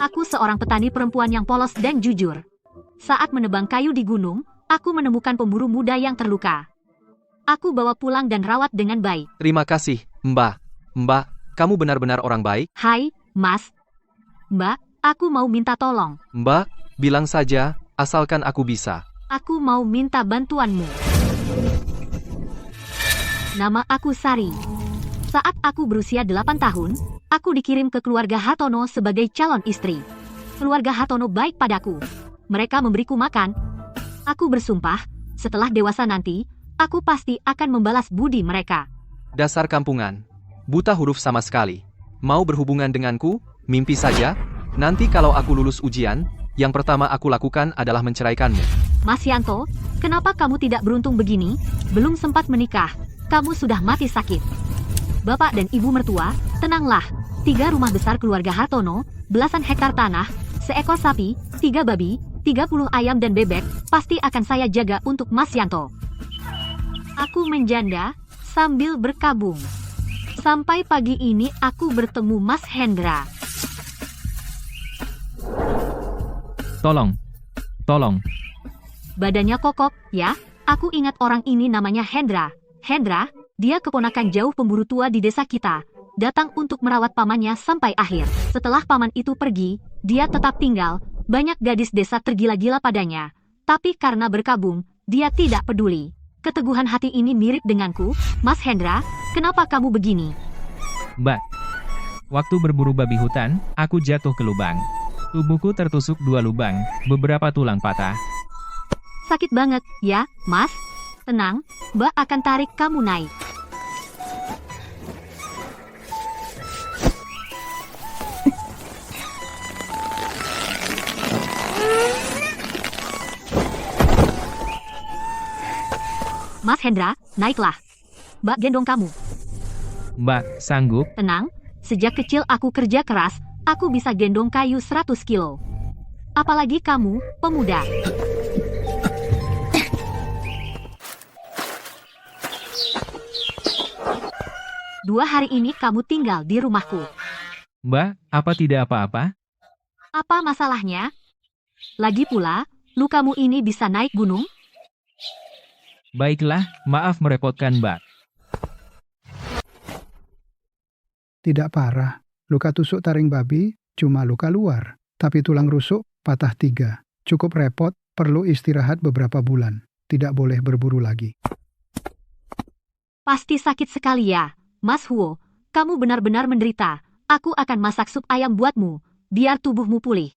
Aku seorang petani perempuan yang polos dan jujur. Saat menebang kayu di gunung, aku menemukan pemburu muda yang terluka. Aku bawa pulang dan rawat dengan baik. Terima kasih, Mbak. Mbak, kamu benar-benar orang baik. Hai, Mas. Mbak, aku mau minta tolong. Mbak, bilang saja, asalkan aku bisa. Aku mau minta bantuanmu. Nama aku Sari. Saat aku berusia 8 tahun, aku dikirim ke keluarga Hartono sebagai calon istri. Keluarga Hartono baik padaku. Mereka memberiku makan. Aku bersumpah, setelah dewasa nanti, aku pasti akan membalas budi mereka. Dasar kampungan. Buta huruf sama sekali. Mau berhubungan denganku? Mimpi saja. Nanti kalau aku lulus ujian, yang pertama aku lakukan adalah menceraikanmu. Mas Yanto, kenapa kamu tidak beruntung begini? Belum sempat menikah, kamu sudah mati sakit. Bapak dan ibu mertua, tenanglah. 3 rumah besar keluarga Hartono, belasan hektar tanah, seekor sapi, 3 babi, 30 ayam dan bebek, pasti akan saya jaga untuk Mas Yanto. Aku menjanda, sambil berkabung. Sampai pagi ini aku bertemu Mas Hendra. Tolong. Badannya kokoh, ya? Aku ingat orang ini namanya Hendra. Hendra, dia keponakan jauh pemburu tua di desa kita. Datang untuk merawat pamannya sampai akhir. Setelah paman itu pergi, dia tetap tinggal. Banyak gadis desa tergila-gila padanya. Tapi karena berkabung, dia tidak peduli. Keteguhan hati ini mirip denganku. Mas Hendra, kenapa kamu begini? Mbak. Waktu berburu babi hutan, aku jatuh ke lubang. Tubuhku tertusuk 2 lubang, beberapa tulang patah. Sakit banget, ya, Mas? Tenang, Mbak akan tarik kamu naik. Mas Hendra, naiklah. Mbak gendong kamu. Mbak, sanggup? Tenang, sejak kecil aku kerja keras, aku bisa gendong kayu 100 kilo. Apalagi kamu, pemuda. Dua hari ini kamu tinggal di rumahku. Mbak, apa tidak apa-apa? Apa masalahnya? Lagi pula, lukamu ini bisa naik gunung? Baiklah, maaf merepotkan Mbak. Tidak parah. Luka tusuk taring babi cuma luka luar. Tapi tulang rusuk patah 3. Cukup repot, perlu istirahat beberapa bulan. Tidak boleh berburu lagi. Pasti sakit sekali ya. Mas Huo, kamu benar-benar menderita. Aku akan masak sup ayam buatmu, biar tubuhmu pulih.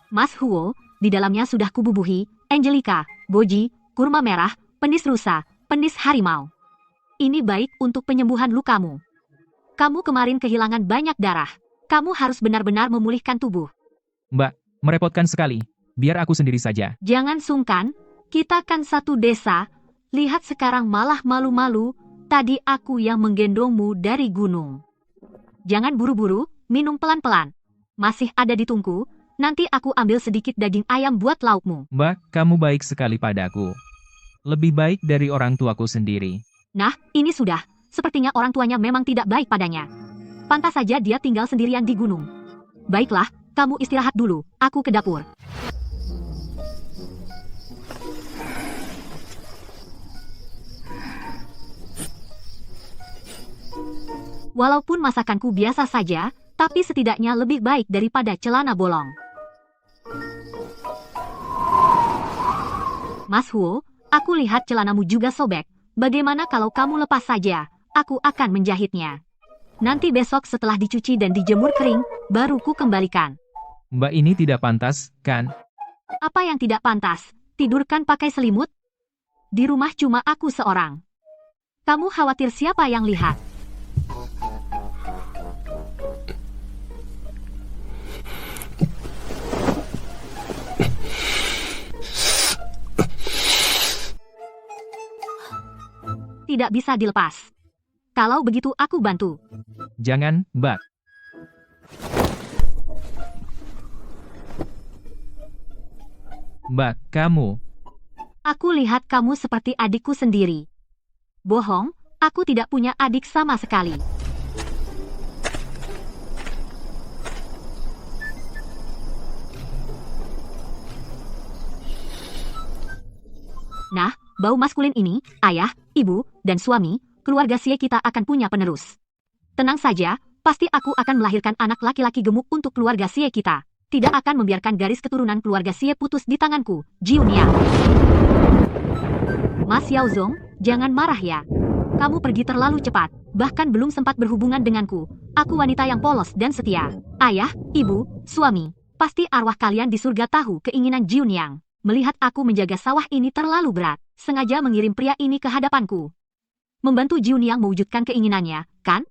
Mas Huo, di dalamnya sudah kububuhi Angelica, goji, kurma merah, pendis rusa, pendis harimau. Ini baik untuk penyembuhan lukamu. Kamu kemarin kehilangan banyak darah. Kamu harus benar-benar memulihkan tubuh. Mbak, merepotkan sekali. Biar aku sendiri saja. Jangan sungkan, kita kan satu desa. Lihat sekarang malah malu-malu, tadi aku yang menggendongmu dari gunung. Jangan buru-buru, minum pelan-pelan. Masih ada di tungku, nanti aku ambil sedikit daging ayam buat laukmu. Mbak, kamu baik sekali padaku. Lebih baik dari orang tuaku sendiri. Nah, ini sudah. Sepertinya orang tuanya memang tidak baik padanya. Pantas saja dia tinggal sendirian di gunung. Baiklah, kamu istirahat dulu. Aku ke dapur. Walaupun masakanku biasa saja, tapi setidaknya lebih baik daripada celana bolong. Mas Huo, aku lihat celanamu juga sobek. Bagaimana kalau kamu lepas saja? Aku akan menjahitnya. Nanti besok setelah dicuci dan dijemur kering, baru ku kembalikan. Mbak ini tidak pantas, kan? Apa yang tidak pantas? Tidurkan pakai selimut? Di rumah cuma aku seorang. Kamu khawatir siapa yang lihat? Tidak bisa dilepas. Kalau begitu aku bantu. Jangan, Mbak. Mbak, kamu. Aku lihat kamu seperti adikku sendiri. Bohong, aku tidak punya adik sama sekali. Nah, bau maskulin ini, ayah, ibu, dan suami, keluarga Xie kita akan punya penerus. Tenang saja, pasti aku akan melahirkan anak laki-laki gemuk untuk keluarga Xie kita. Tidak akan membiarkan garis keturunan keluarga Xie putus di tanganku, Jiunia. Mas Yaozong, jangan marah ya. Kamu pergi terlalu cepat, bahkan belum sempat berhubungan denganku. Aku wanita yang polos dan setia. Ayah, ibu, suami, pasti arwah kalian di surga tahu keinginan Jiuniang. Melihat aku menjaga sawah ini terlalu berat, sengaja mengirim pria ini ke hadapanku. Membantu Jiuniang mewujudkan keinginannya, kan?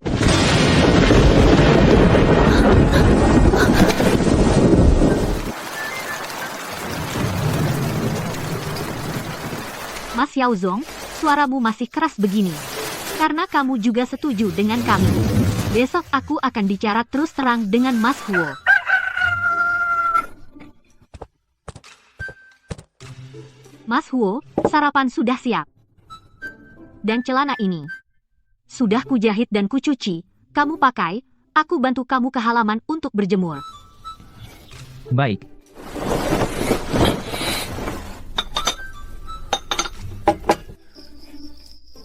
Mas Yaozong, suaramu masih keras begini. Karena kamu juga setuju dengan kami. Besok aku akan bicara terus terang dengan Mas Huo. Mas Huo, sarapan sudah siap. Dan celana ini sudah kujahit dan kucuci. Kamu pakai, aku bantu kamu ke halaman untuk berjemur. Baik.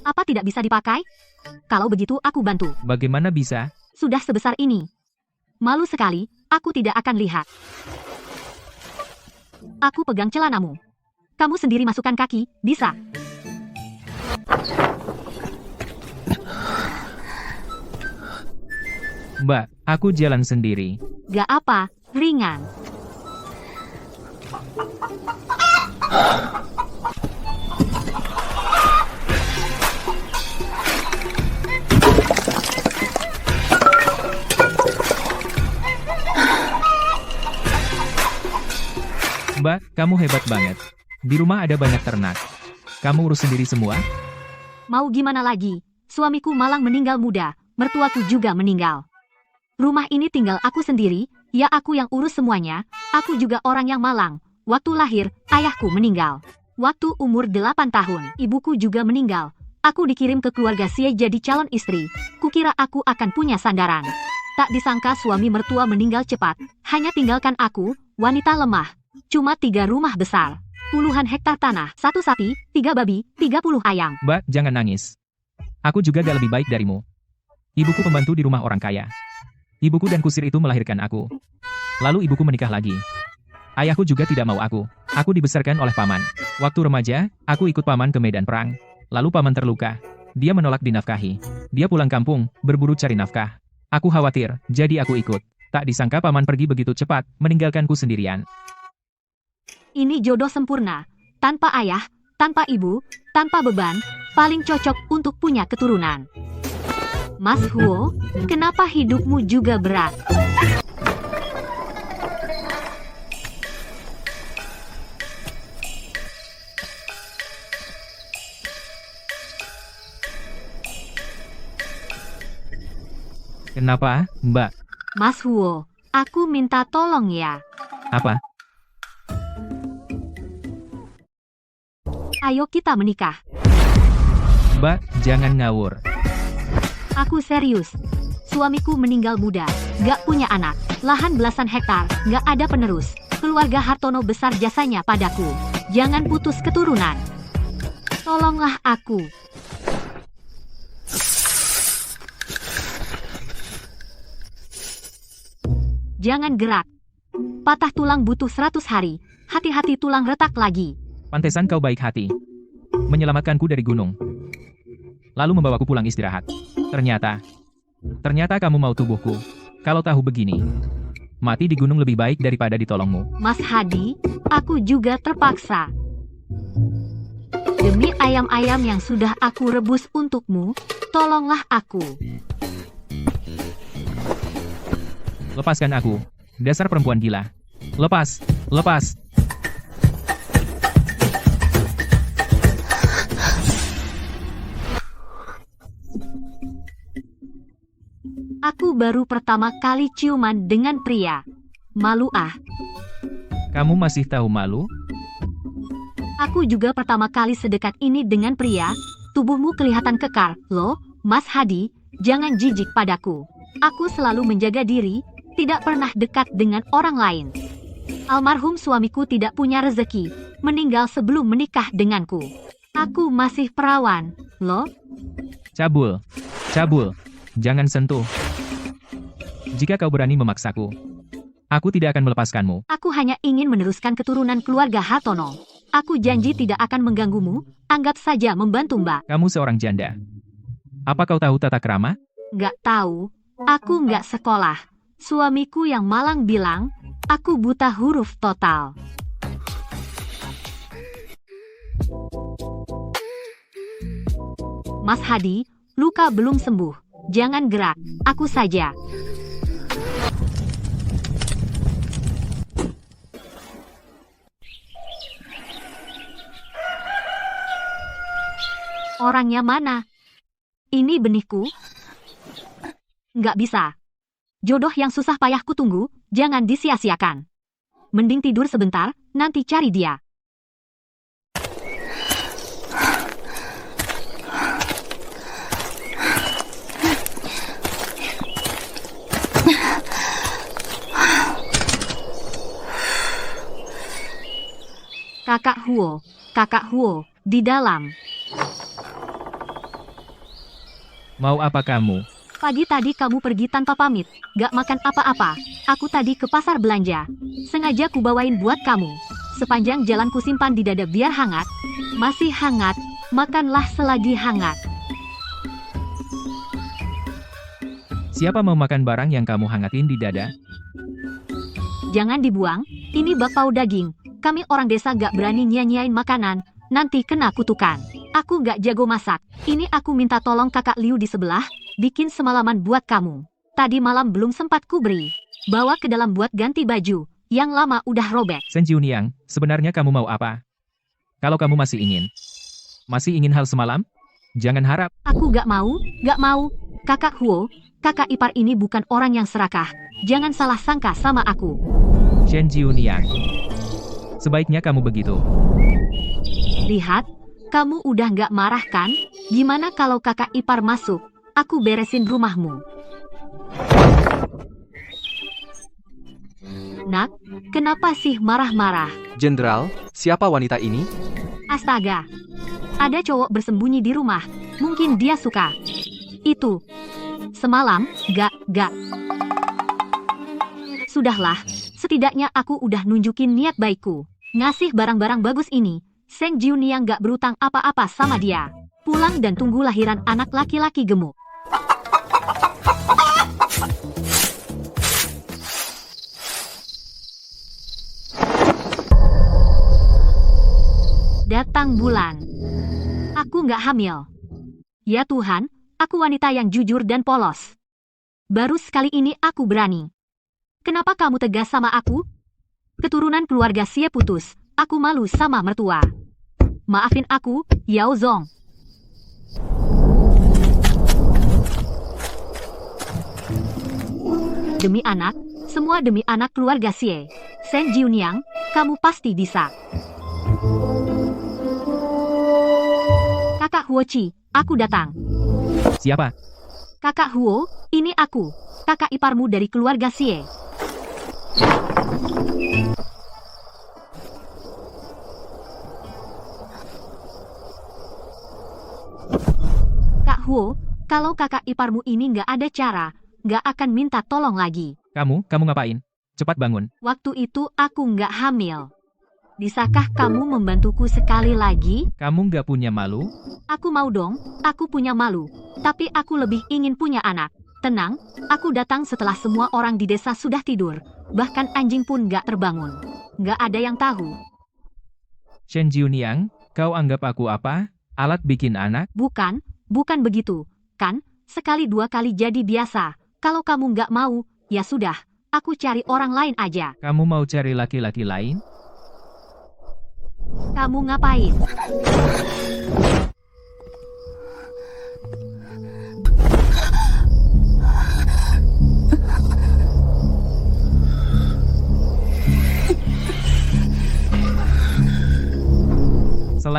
Apa tidak bisa dipakai? Kalau begitu aku bantu. Bagaimana bisa? Sudah sebesar ini. Malu sekali, aku tidak akan lihat. Aku pegang celanamu. Kamu sendiri masukkan kaki, bisa? Mbak, aku jalan sendiri. Gak apa, ringan. Mbak, kamu hebat banget. Di rumah ada banyak ternak. Kamu urus sendiri semua? Mau gimana lagi? Suamiku malang meninggal muda, mertuaku juga meninggal. Rumah ini tinggal aku sendiri, ya aku yang urus semuanya. Aku juga orang yang malang. Waktu lahir, ayahku meninggal. Waktu umur 8 tahun, ibuku juga meninggal. Aku dikirim ke keluarga Xie jadi calon istri. Kukira aku akan punya sandaran. Tak disangka suami mertua meninggal cepat. Hanya tinggalkan aku, wanita lemah. Cuma 3 rumah besar. Puluhan hektar tanah, 1 sapi, 3 babi, 30 ayam. Mbak, jangan nangis. Aku juga gak lebih baik darimu. Ibuku pembantu di rumah orang kaya. Ibuku dan kusir itu melahirkan aku. Lalu ibuku menikah lagi. Ayahku juga tidak mau aku. Aku dibesarkan oleh paman. Waktu remaja, aku ikut paman ke medan perang. Lalu paman terluka. Dia menolak dinafkahi. Dia pulang kampung, berburu cari nafkah. Aku khawatir, jadi aku ikut. Tak disangka paman pergi begitu cepat, meninggalkanku sendirian. Ini jodoh sempurna. Tanpa ayah, tanpa ibu, tanpa beban, paling cocok untuk punya keturunan. Mas Huo, kenapa hidupmu juga berat? Kenapa, Mbak? Mas Huo, aku minta tolong ya. Apa? Ayo kita menikah. Mbak, jangan ngawur. Aku serius. Suamiku meninggal muda, gak punya anak, lahan belasan hektar, gak ada penerus. Keluarga Hartono besar jasanya padaku. Jangan putus keturunan. Tolonglah aku. Jangan gerak. Patah tulang butuh 100 hari. Hati-hati tulang retak lagi. Pantesan kau baik hati. Menyelamatkanku dari gunung. Lalu membawaku pulang istirahat. Ternyata kamu mau tubuhku. Kalau tahu begini, mati di gunung lebih baik daripada ditolongmu. Mas Hadi, aku juga terpaksa. Demi ayam-ayam yang sudah aku rebus untukmu, tolonglah aku. Lepaskan aku. Dasar perempuan gila. Lepas, lepas. Aku baru pertama kali ciuman dengan pria. Malu ah. Kamu masih tahu malu? Aku juga pertama kali sedekat ini dengan pria. Tubuhmu kelihatan kekar. Loh, Mas Hadi, jangan jijik padaku. Aku selalu menjaga diri, tidak pernah dekat dengan orang lain. Almarhum suamiku tidak punya rezeki, meninggal sebelum menikah denganku. Aku masih perawan, loh. Cabul. Cabul. Jangan sentuh. Jika kau berani memaksaku, aku tidak akan melepaskanmu. Aku hanya ingin meneruskan keturunan keluarga Hartono. Aku janji tidak akan mengganggumu, anggap saja membantu Mbak. Kamu seorang janda. Apa kau tahu tata krama? Nggak tahu, aku nggak sekolah. Suamiku yang malang bilang, aku buta huruf total. Mas Hadi, luka belum sembuh. Jangan gerak, aku saja. Orangnya mana? Ini benihku? Nggak bisa. Jodoh yang susah payah kutunggu, jangan disia-siakan. Mending tidur sebentar, nanti cari dia. Kakak Huo, di dalam. Mau apa kamu? Pagi tadi kamu pergi tanpa pamit, gak makan apa-apa. Aku tadi ke pasar belanja. Sengaja ku bawain buat kamu. Sepanjang jalan ku simpan di dada biar hangat. Masih hangat, makanlah selagi hangat. Siapa mau makan barang yang kamu hangatin di dada? Jangan dibuang, ini bakpao daging. Kami orang desa gak berani nyanyain makanan, nanti kena kutukan. Aku gak jago masak, ini aku minta tolong kakak Liu di sebelah, bikin semalaman buat kamu. Tadi malam belum sempat ku beri. Bawa ke dalam buat ganti baju, yang lama udah robek. Shen Jiuniang, sebenarnya kamu mau apa? Kalau kamu masih ingin hal semalam? Jangan harap. Aku gak mau. Kakak Huo, kakak ipar ini bukan orang yang serakah. Jangan salah sangka sama aku. Shen Jiuniang, sebaiknya kamu begitu. Lihat, kamu udah gak marah kan? Gimana kalau kakak ipar masuk? Aku beresin rumahmu. Nak, kenapa sih marah-marah? Jenderal, siapa wanita ini? Astaga, ada cowok bersembunyi di rumah. Mungkin dia suka. Itu. Semalam, gak. Sudahlah, setidaknya aku udah nunjukin niat baikku. Ngasih barang-barang bagus ini, Seng Jiuniang gak berutang apa-apa sama dia. Pulang dan tunggu lahiran anak laki-laki gemuk. Datang bulan. Aku gak hamil. Ya Tuhan, aku wanita yang jujur dan polos. Baru sekali ini aku berani. Kenapa kamu tegas sama aku? Keturunan keluarga Xie putus, aku malu sama mertua. Maafin aku, Yao Zong. Demi anak, semua demi anak keluarga Xie. Seng Jiuniang, kamu pasti bisa. Kakak Huoci, aku datang. Siapa? Kakak Huo, ini aku, kakak iparmu dari keluarga Xie. Kak Huo, kalau kakak iparmu ini nggak ada cara, nggak akan minta tolong lagi. Kamu ngapain? Cepat bangun. Waktu itu aku nggak hamil. Bisakah kamu membantuku sekali lagi? Kamu nggak punya malu? Aku mau dong, aku punya malu. Tapi aku lebih ingin punya anak. Tenang, aku datang setelah semua orang di desa sudah tidur. Bahkan anjing pun nggak terbangun. Nggak ada yang tahu. Shen Jiuniang, kau anggap aku apa? Alat bikin anak? Bukan begitu. Kan, sekali dua kali jadi biasa. Kalau kamu nggak mau, ya sudah. Aku cari orang lain aja. Kamu mau cari laki-laki lain? Kamu ngapain?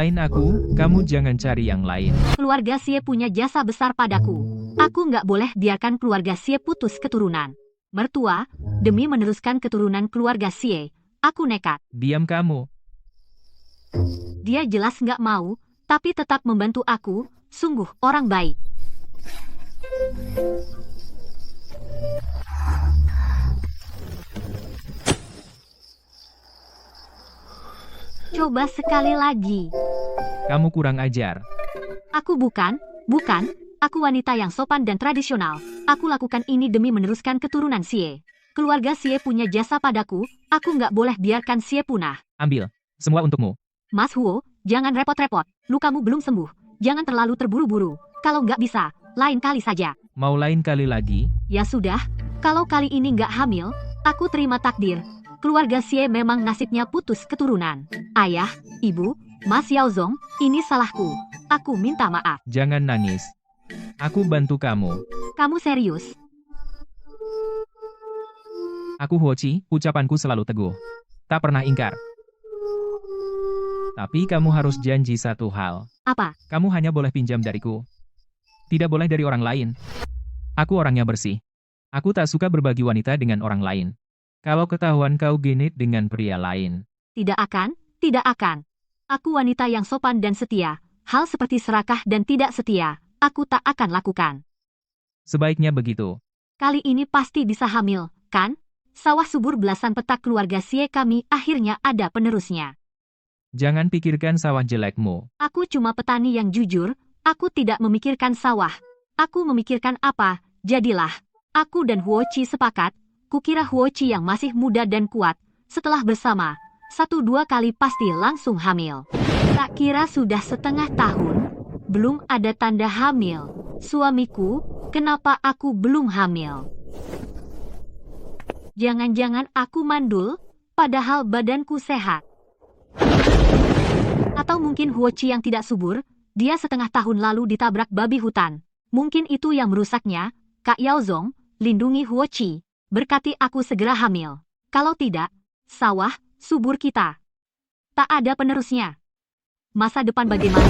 Selain aku, kamu jangan cari yang lain. Keluarga Xie punya jasa besar padaku. Aku nggak boleh biarkan keluarga Xie putus keturunan. Mertua, demi meneruskan keturunan keluarga Xie, aku nekat. Diam kamu. Dia jelas nggak mau, tapi tetap membantu aku, sungguh orang baik. Coba sekali lagi. Kamu kurang ajar. Aku bukan. Aku wanita yang sopan dan tradisional. Aku lakukan ini demi meneruskan keturunan Xie. Keluarga Xie punya jasa padaku, aku nggak boleh biarkan Xie punah. Ambil. Semua untukmu. Mas Huo, jangan repot-repot. Lukamu belum sembuh. Jangan terlalu terburu-buru. Kalau nggak bisa, lain kali saja. Mau lain kali lagi? Ya sudah, kalau kali ini nggak hamil, aku terima takdir. Keluarga Xie memang nasibnya putus keturunan. Ayah, ibu, Mas Yaozong, ini salahku. Aku minta maaf. Jangan nangis. Aku bantu kamu. Kamu serius? Aku Huoqi, ucapanku selalu teguh. Tak pernah ingkar. Tapi kamu harus janji satu hal. Apa? Kamu hanya boleh pinjam dariku. Tidak boleh dari orang lain. Aku orangnya bersih. Aku tak suka berbagi wanita dengan orang lain. Kalau ketahuan kau genit dengan pria lain. Tidak akan, tidak akan. Aku wanita yang sopan dan setia. Hal seperti serakah dan tidak setia, aku tak akan lakukan. Sebaiknya begitu. Kali ini pasti bisa hamil, kan? Sawah subur belasan petak keluarga Xie kami akhirnya ada penerusnya. Jangan pikirkan sawah jelekmu. Aku cuma petani yang jujur, aku tidak memikirkan sawah. Aku memikirkan apa, jadilah. Aku dan Huoqi sepakat, kukira Huoqi yang masih muda dan kuat, setelah bersama, 1-2 kali pasti langsung hamil. Tak kira sudah setengah tahun, belum ada tanda hamil. Suamiku, kenapa aku belum hamil? Jangan-jangan aku mandul, padahal badanku sehat. Atau mungkin Huoqi yang tidak subur, dia setengah tahun lalu ditabrak babi hutan. Mungkin itu yang merusaknya. Kak Yaozong, lindungi Huoqi. Berkati aku segera hamil. Kalau tidak, sawah, subur kita. Tak ada penerusnya. Masa depan bagaimana?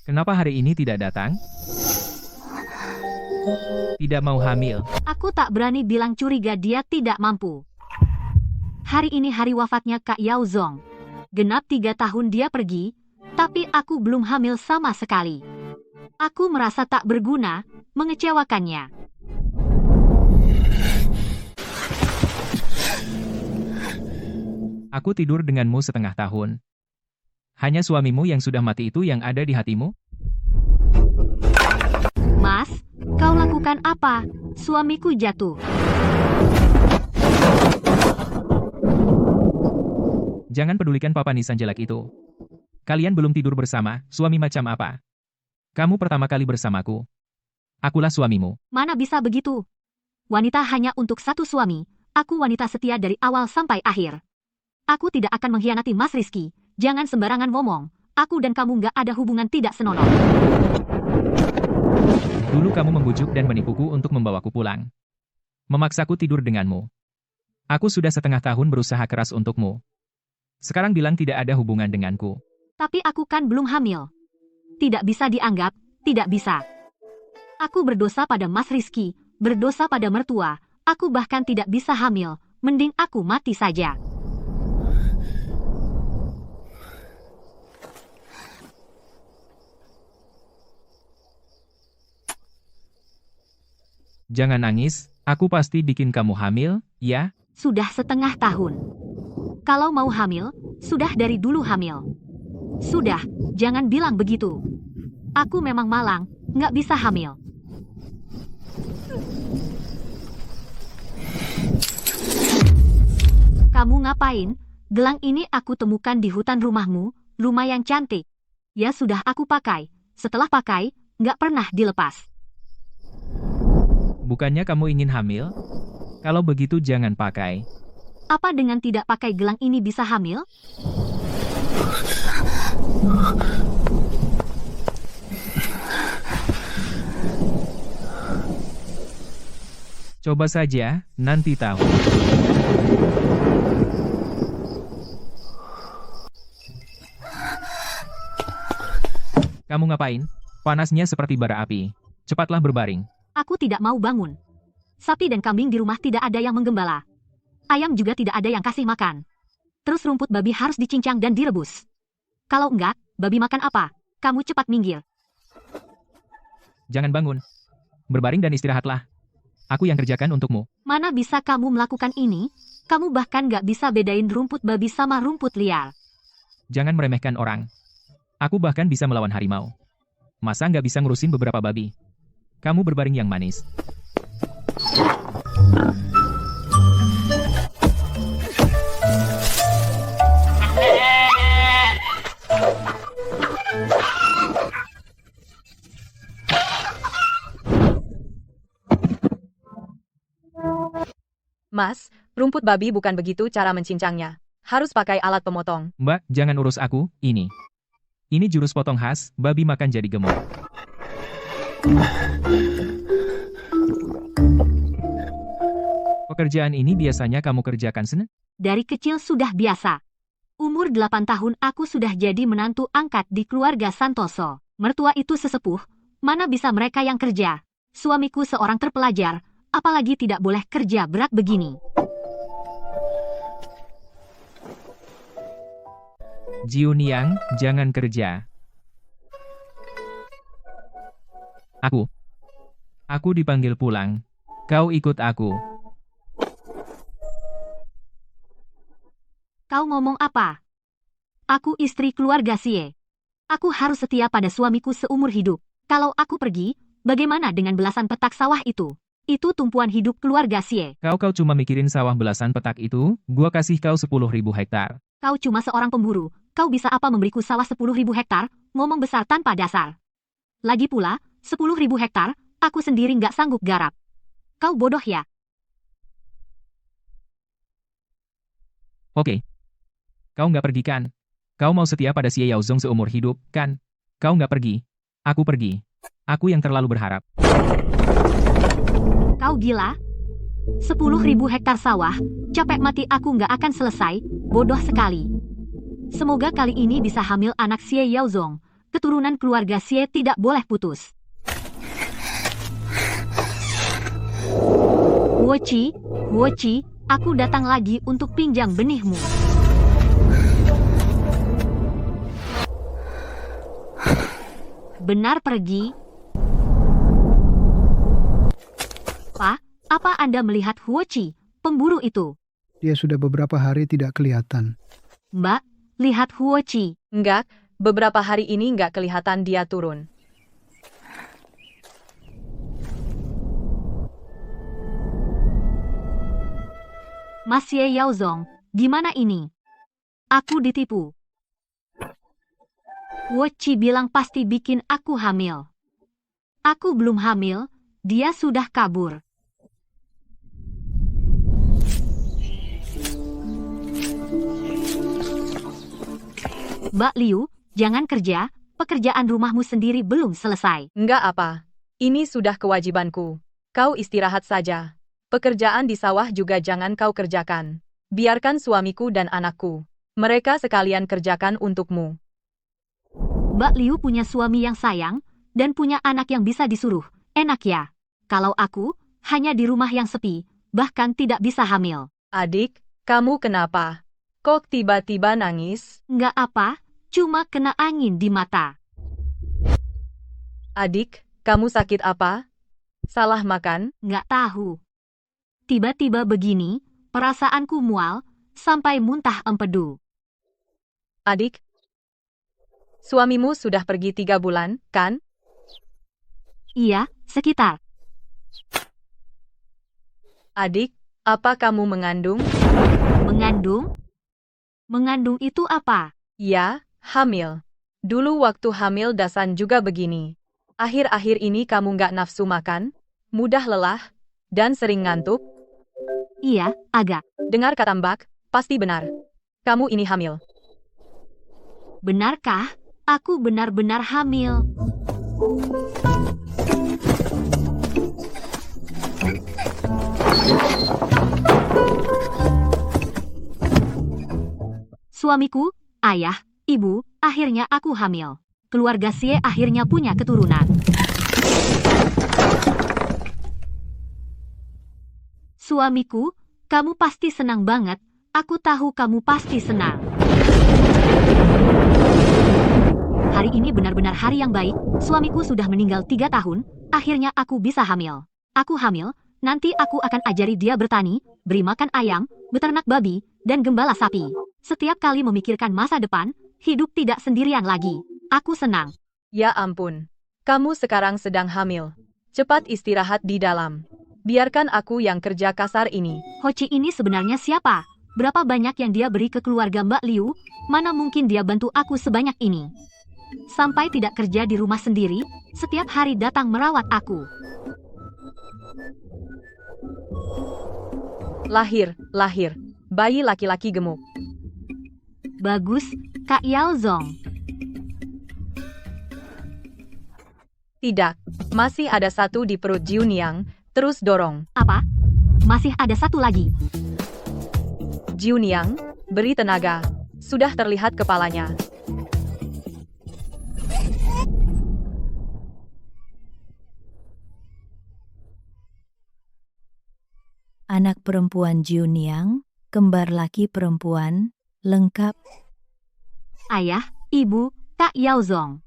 Kenapa hari ini tidak datang? Tidak mau hamil. Aku tak berani bilang curiga dia tidak mampu. Hari ini hari wafatnya Kak Yaozong. Genap 3 tahun dia pergi, tapi aku belum hamil sama sekali. Aku merasa tak berguna, mengecewakannya. Aku tidur denganmu setengah tahun. Hanya suamimu yang sudah mati itu yang ada di hatimu? Mas, kau lakukan apa? Suamiku jatuh. Jangan pedulikan papa nisan jelek itu. Kalian belum tidur bersama, suami macam apa? Kamu pertama kali bersamaku. Akulah suamimu. Mana bisa begitu? Wanita hanya untuk satu suami. Aku wanita setia dari awal sampai akhir. Aku tidak akan mengkhianati Mas Rizky. Jangan sembarangan ngomong. Aku dan kamu nggak ada hubungan tidak senonoh. Dulu kamu membujuk dan menipuku untuk membawaku pulang. Memaksaku tidur denganmu. Aku sudah setengah tahun berusaha keras untukmu. Sekarang bilang tidak ada hubungan denganku. Tapi aku kan belum hamil. Tidak bisa dianggap, tidak bisa. Aku berdosa pada Mas Rizky, berdosa pada mertua. Aku bahkan tidak bisa hamil. Mending aku mati saja. Jangan nangis, aku pasti bikin kamu hamil, ya? Sudah setengah tahun. Kalau mau hamil, sudah dari dulu hamil. Sudah, jangan bilang begitu. Aku memang malang, nggak bisa hamil. Kamu ngapain? Gelang ini aku temukan di hutan rumahmu, lumayan cantik. Ya sudah aku pakai. Setelah pakai, nggak pernah dilepas. Bukannya kamu ingin hamil? Kalau begitu jangan pakai. Apa dengan tidak pakai gelang ini bisa hamil? Coba saja, nanti tahu. Kamu ngapain? Panasnya seperti bara api. Cepatlah berbaring. Aku tidak mau bangun. Sapi dan kambing di rumah tidak ada yang menggembala. Ayam juga tidak ada yang kasih makan. Terus rumput babi harus dicincang dan direbus. Kalau enggak, babi makan apa? Kamu cepat minggir. Jangan bangun. Berbaring dan istirahatlah. Aku yang kerjakan untukmu. Mana bisa kamu melakukan ini? Kamu bahkan nggak bisa bedain rumput babi sama rumput liar. Jangan meremehkan orang. Aku bahkan bisa melawan harimau. Masa nggak bisa ngurusin beberapa babi? Kamu berbaring yang manis. Mas, rumput babi bukan begitu cara mencincangnya. Harus pakai alat pemotong. Mbak, jangan urus aku, ini. Ini jurus potong khas, babi makan jadi gemuk. Pekerjaan ini biasanya kamu kerjakan sen? Dari kecil sudah biasa. Umur 8 tahun aku sudah jadi menantu angkat di keluarga Santoso. Mertua itu sesepuh, mana bisa mereka yang kerja? Suamiku seorang terpelajar, apalagi tidak boleh kerja berat begini. Jiuniang, jangan kerja. Aku dipanggil pulang. Kau ikut aku. Kau ngomong apa? Aku istri keluarga Sie. Aku harus setia pada suamiku seumur hidup. Kalau aku pergi, bagaimana dengan belasan petak sawah itu? Itu tumpuan hidup keluarga Sie. Kau cuma mikirin sawah belasan petak itu, gua kasih kau 10.000 hektar. Kau cuma seorang pemburu. Kau bisa apa memberiku sawah 10.000 hektar? Ngomong besar tanpa dasar. Lagi pula, 10.000 hektar, aku sendiri nggak sanggup garap. Kau bodoh ya? Oke. Kau nggak pergi kan? Kau mau setia pada Xie Yaozong seumur hidup, kan? Kau nggak pergi. Aku pergi. Aku yang terlalu berharap. Kau gila? 10.000 hektar sawah, capek mati aku nggak akan selesai, bodoh sekali. Semoga kali ini bisa hamil anak Xie Yaozong. Keturunan keluarga Xie tidak boleh putus. Huochi, aku datang lagi untuk pinjam benihmu. Benar pergi? Pak, apa Anda melihat Huochi, pemburu itu? Dia sudah beberapa hari tidak kelihatan. Mbak, lihat Huochi. Enggak, beberapa hari ini enggak kelihatan dia turun. Mas Xie Yaozong, gimana ini? Aku ditipu. Huochi bilang pasti bikin aku hamil. Aku belum hamil, dia sudah kabur. Mbak Liu, jangan kerja, pekerjaan rumahmu sendiri belum selesai. Enggak apa. Ini sudah kewajibanku. Kau istirahat saja. Pekerjaan di sawah juga jangan kau kerjakan. Biarkan suamiku dan anakku. Mereka sekalian kerjakan untukmu. Mbak Liu punya suami yang sayang, dan punya anak yang bisa disuruh. Enak ya. Kalau aku, hanya di rumah yang sepi, bahkan tidak bisa hamil. Adik, kamu kenapa? Kok tiba-tiba nangis? Nggak apa, cuma kena angin di mata. Adik, kamu sakit apa? Salah makan? Nggak tahu. Tiba-tiba begini, perasaanku mual, sampai muntah empedu. Adik, suamimu sudah pergi 3 bulan, kan? Iya, sekitar. Adik, apa kamu mengandung? Mengandung? Mengandung itu apa? Ya, hamil. Dulu waktu hamil Dasan juga begini. Akhir-akhir ini kamu nggak nafsu makan, mudah lelah, dan sering ngantuk? Iya, agak. Dengar kata Mbak, pasti benar. Kamu ini hamil. Benarkah? Aku benar-benar hamil. Suamiku, ayah, ibu, akhirnya aku hamil. Keluarga Xie akhirnya punya keturunan. Suamiku, kamu pasti senang banget. Aku tahu kamu pasti senang. Hari ini benar-benar hari yang baik. Suamiku sudah meninggal 3 tahun. Akhirnya aku bisa hamil. Aku hamil, nanti aku akan ajari dia bertani, beri makan ayam, beternak babi, dan gembala sapi. Setiap kali memikirkan masa depan, hidup tidak sendirian lagi. Aku senang. Ya ampun. Kamu sekarang sedang hamil. Cepat istirahat di dalam. Biarkan aku yang kerja kasar ini. Hoci ini sebenarnya siapa? Berapa banyak yang dia beri ke keluarga Mbak Liu? Mana mungkin dia bantu aku sebanyak ini? Sampai tidak kerja di rumah sendiri, setiap hari datang merawat aku. Lahir. Bayi laki-laki gemuk. Bagus, Kak Yao Zong. Tidak. Masih ada satu di perut Jiuniang. Terus dorong. Apa? Masih ada satu lagi. Jiuniang, beri tenaga. Sudah terlihat kepalanya. Anak perempuan Jiuniang, kembar laki perempuan, lengkap. Ayah, ibu, Kak Yao Zong.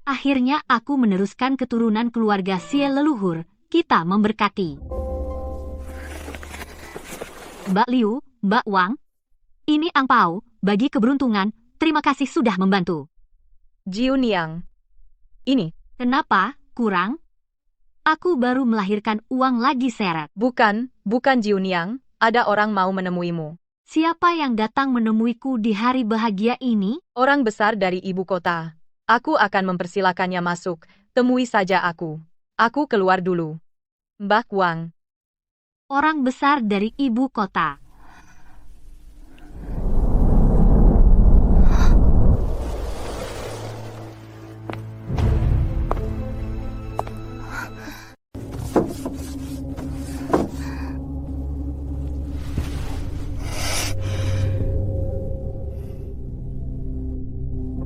Akhirnya aku meneruskan keturunan keluarga Xie leluhur. Kita memberkati. Mbak Liu, Mbak Wang. Ini angpau, bagi keberuntungan. Terima kasih sudah membantu. Jiuniang. Ini. Kenapa, kurang? Aku baru melahirkan uang lagi seret. Bukan Jiuniang. Ada orang mau menemuimu. Siapa yang datang menemuiku di hari bahagia ini? Orang besar dari ibu kota. Aku akan mempersilakannya masuk. Temui saja aku. Aku keluar dulu. Mbak Wang. Orang besar dari ibu kota.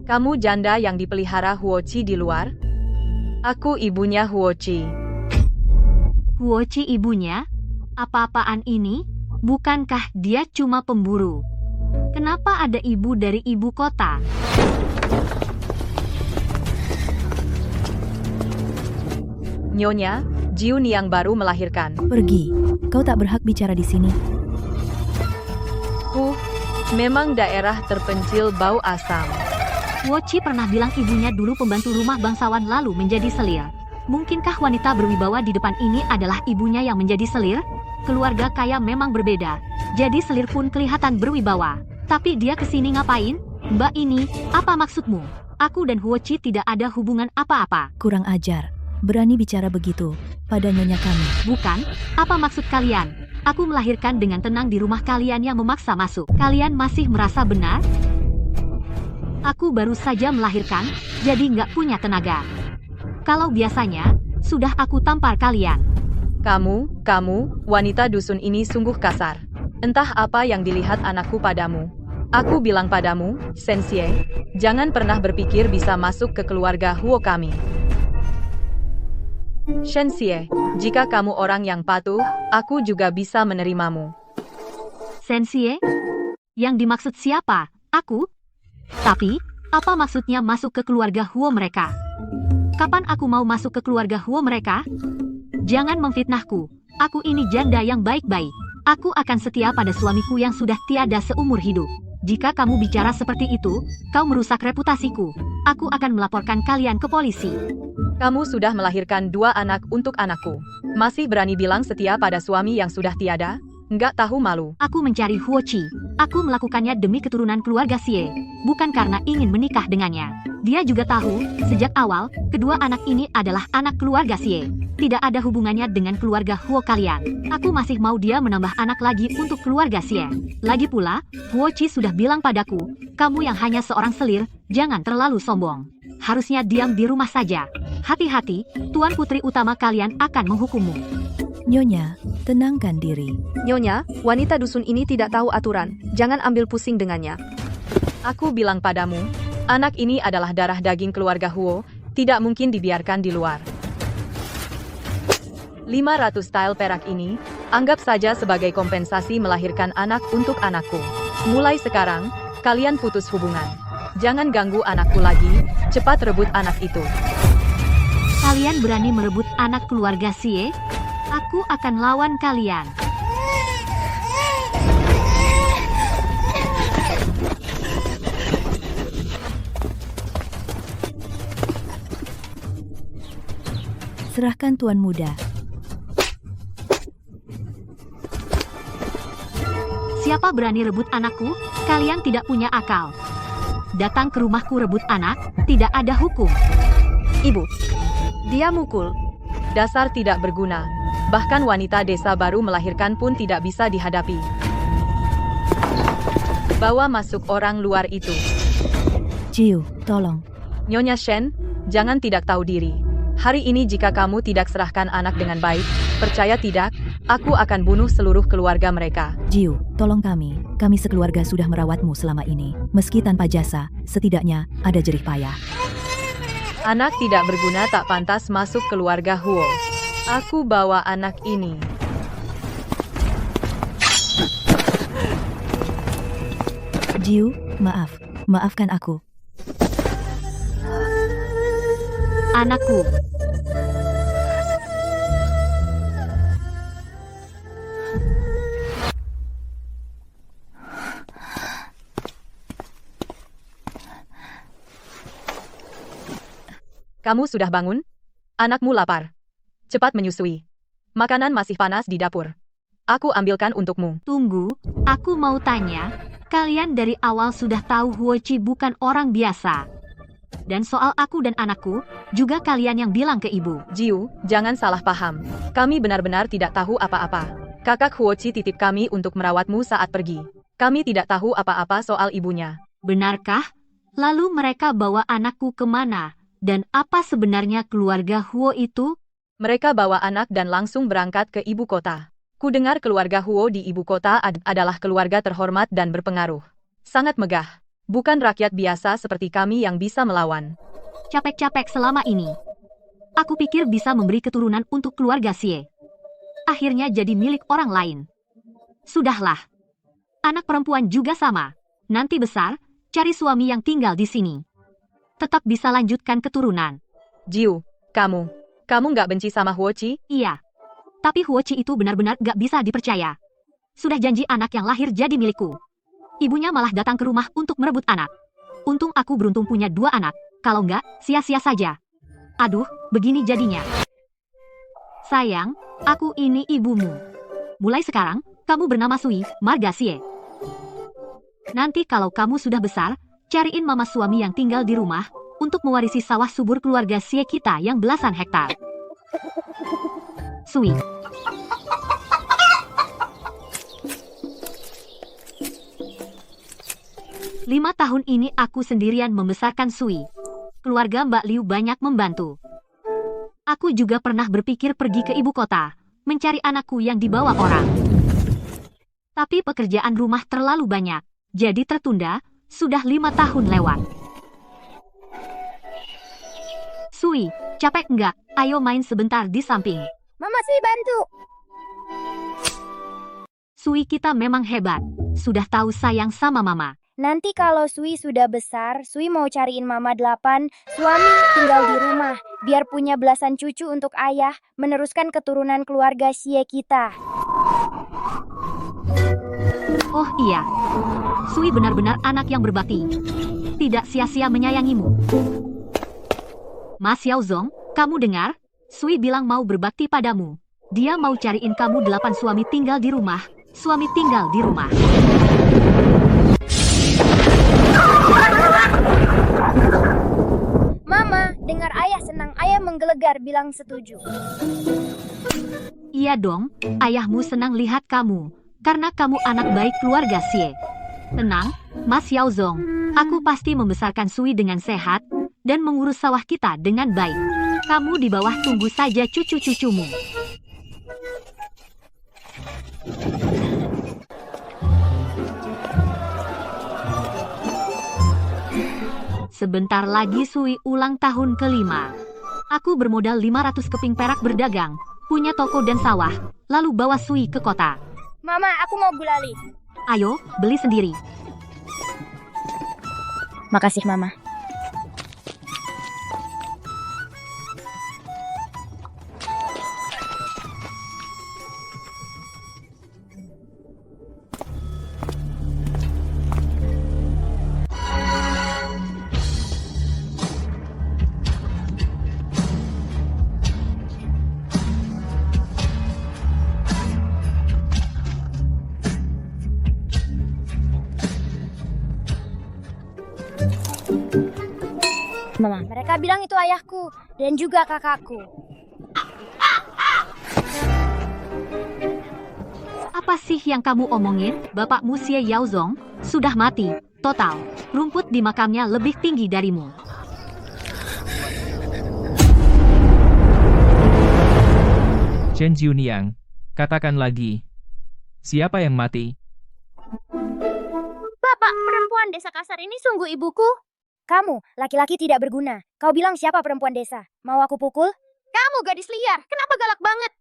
Kamu janda yang dipelihara Huoci di luar? Aku ibunya Huoci. Huoci ibunya? Apa-apaan ini? Bukankah dia cuma pemburu? Kenapa ada ibu dari ibu kota? Nyonya, Jiuniang baru melahirkan. Pergi. Kau tak berhak bicara di sini. Memang daerah terpencil bau asam. Huoci pernah bilang ibunya dulu pembantu rumah bangsawan lalu menjadi selir. Mungkinkah wanita berwibawa di depan ini adalah ibunya yang menjadi selir? Keluarga kaya memang berbeda. Jadi selir pun kelihatan berwibawa. Tapi dia kesini ngapain? Mbak ini, apa maksudmu? Aku dan Huoci tidak ada hubungan apa-apa. Kurang ajar. Berani bicara begitu pada nyonya kami. Bukan? Apa maksud kalian? Aku melahirkan dengan tenang di rumah kalian yang memaksa masuk. Kalian masih merasa benar? Aku baru saja melahirkan, jadi nggak punya tenaga. Kalau biasanya, sudah aku tampar kalian. Kamu, wanita dusun ini sungguh kasar. Entah apa yang dilihat anakku padamu. Aku bilang padamu, Shenxie, jangan pernah berpikir bisa masuk ke keluarga Huo kami. Shenxie, jika kamu orang yang patuh, aku juga bisa menerimamu. Shenxie? Yang dimaksud siapa? Aku? Tapi, apa maksudnya masuk ke keluarga Huo mereka? Kapan aku mau masuk ke keluarga Huo mereka? Jangan memfitnahku. Aku ini janda yang baik-baik. Aku akan setia pada suamiku yang sudah tiada seumur hidup. Jika kamu bicara seperti itu, kau merusak reputasiku. Aku akan melaporkan kalian ke polisi. Kamu sudah melahirkan 2 anak untuk anakku. Masih berani bilang setia pada suami yang sudah tiada? Nggak tahu malu. Aku mencari Huoci. Aku melakukannya demi keturunan keluarga Xie, bukan karena ingin menikah dengannya. Dia juga tahu, sejak awal, kedua anak ini adalah anak keluarga Xie. Tidak ada hubungannya dengan keluarga Huo kalian. Aku masih mau dia menambah anak lagi untuk keluarga Xie. Lagi pula, Huoci sudah bilang padaku, kamu yang hanya seorang selir, jangan terlalu sombong. Harusnya diam di rumah saja. Hati-hati, Tuan Putri utama kalian akan menghukummu. Nyonya, tenangkan diri. Nyonya, wanita dusun ini tidak tahu aturan. Jangan ambil pusing dengannya. Aku bilang padamu, anak ini adalah darah daging keluarga Huo, tidak mungkin dibiarkan di luar. 500 style perak ini, anggap saja sebagai kompensasi melahirkan anak untuk anakku. Mulai sekarang, kalian putus hubungan. Jangan ganggu anakku lagi, cepat rebut anak itu. Kalian berani merebut anak keluarga Xie? Aku akan lawan kalian. Serahkan Tuan Muda. Siapa berani rebut anakku? Kalian tidak punya akal. Datang ke rumahku rebut anak, tidak ada hukum. Ibu, dia mukul. Dasar tidak berguna. Bahkan wanita desa baru melahirkan pun tidak bisa dihadapi. Bawa masuk orang luar itu. Jiu, tolong. Nyonya Shen, jangan tidak tahu diri. Hari ini jika kamu tidak serahkan anak dengan baik, percaya tidak, aku akan bunuh seluruh keluarga mereka. Jiu, tolong kami. Kami sekeluarga sudah merawatmu selama ini. Meski tanpa jasa, setidaknya ada jerih payah. Anak tidak berguna tak pantas masuk keluarga Huo. Aku bawa anak ini. Jiu, maaf. Maafkan aku. Anakku. Kamu sudah bangun? Anakmu lapar. Cepat menyusui. Makanan masih panas di dapur. Aku ambilkan untukmu. Tunggu, aku mau tanya. Kalian dari awal sudah tahu Huochi bukan orang biasa. Dan soal aku dan anakku, juga kalian yang bilang ke ibu. Jiu, jangan salah paham. Kami benar-benar tidak tahu apa-apa. Kakak Huochi titip kami untuk merawatmu saat pergi. Kami tidak tahu apa-apa soal ibunya. Benarkah? Lalu mereka bawa anakku kemana? Dan apa sebenarnya keluarga Huo itu? Mereka bawa anak dan langsung berangkat ke ibu kota. Ku dengar keluarga Huo di ibu kota adalah keluarga terhormat dan berpengaruh. Sangat megah. Bukan rakyat biasa seperti kami yang bisa melawan. Capek-capek selama ini. Aku pikir bisa memberi keturunan untuk keluarga Xie. Akhirnya jadi milik orang lain. Sudahlah. Anak perempuan juga sama. Nanti besar, cari suami yang tinggal di sini. Tetap bisa lanjutkan keturunan. Jiu, kamu nggak benci sama Huochi? Iya. Tapi Huochi itu benar-benar gak bisa dipercaya. Sudah janji anak yang lahir jadi milikku. Ibunya malah datang ke rumah untuk merebut anak. Untung aku beruntung punya 2 anak. Kalau enggak, sia-sia saja. Aduh, begini jadinya. Sayang, aku ini ibumu. Mulai sekarang, kamu bernama Sui, marga Xie. Nanti kalau kamu sudah besar, cariin mama suami yang tinggal di rumah, untuk mewarisi sawah subur keluarga Xie kita yang belasan hektar. Sui. Lima tahun ini aku sendirian membesarkan Sui. Keluarga Mbak Liu banyak membantu. Aku juga pernah berpikir pergi ke ibu kota, mencari anakku yang dibawa orang. Tapi pekerjaan rumah terlalu banyak, jadi tertunda, sudah 5 tahun lewat. Sui, capek enggak? Ayo main sebentar di samping. Mama Sui bantu. Sui kita memang hebat, sudah tahu sayang sama mama. Nanti kalau Sui sudah besar, Sui mau cariin Mama 8, suami tinggal di rumah, biar punya belasan cucu untuk ayah, meneruskan keturunan keluarga Xie kita. Oh iya, Sui benar-benar anak yang berbakti. Tidak sia-sia menyayangimu. Mas Yaozong, kamu dengar? Sui bilang mau berbakti padamu. Dia mau cariin kamu 8 suami tinggal di rumah. Suami tinggal di rumah. Mama, dengar ayah senang, ayah menggelegar bilang setuju. Iya dong, ayahmu senang lihat kamu, karena kamu anak baik keluarga Xie. Tenang, Mas Yaozong, aku pasti membesarkan Sui dengan sehat, dan mengurus sawah kita dengan baik. Kamu di bawah tunggu saja cucu-cucumu. Sebentar lagi Sui ulang tahun kelima. Aku bermodal 500 keping perak berdagang, punya toko dan sawah, lalu bawa Sui ke kota. Mama, aku mau gulali. Ayo, beli sendiri. Makasih, Mama. Mama, mereka bilang itu ayahku dan juga kakakku. Apa sih yang kamu omongin? Bapakmu Xie Yaozong sudah mati. Total, rumput di makamnya lebih tinggi darimu. Chen Juniang, katakan lagi. Siapa yang mati? Bapak, perempuan desa kasar ini sungguh ibuku. Kamu, laki-laki tidak berguna. Kau bilang siapa perempuan desa? Mau aku pukul? Kamu gadis liar, kenapa galak banget?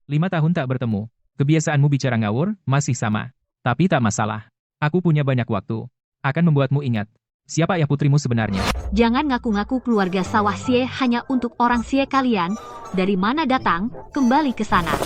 5 tahun tak bertemu. Kebiasaanmu bicara ngawur, masih sama. Tapi tak masalah. Aku punya banyak waktu. Akan membuatmu ingat. Siapa ayah putrimu sebenarnya? Jangan ngaku-ngaku keluarga sawah Xie hanya untuk orang Xie kalian. Dari mana datang, kembali ke sana.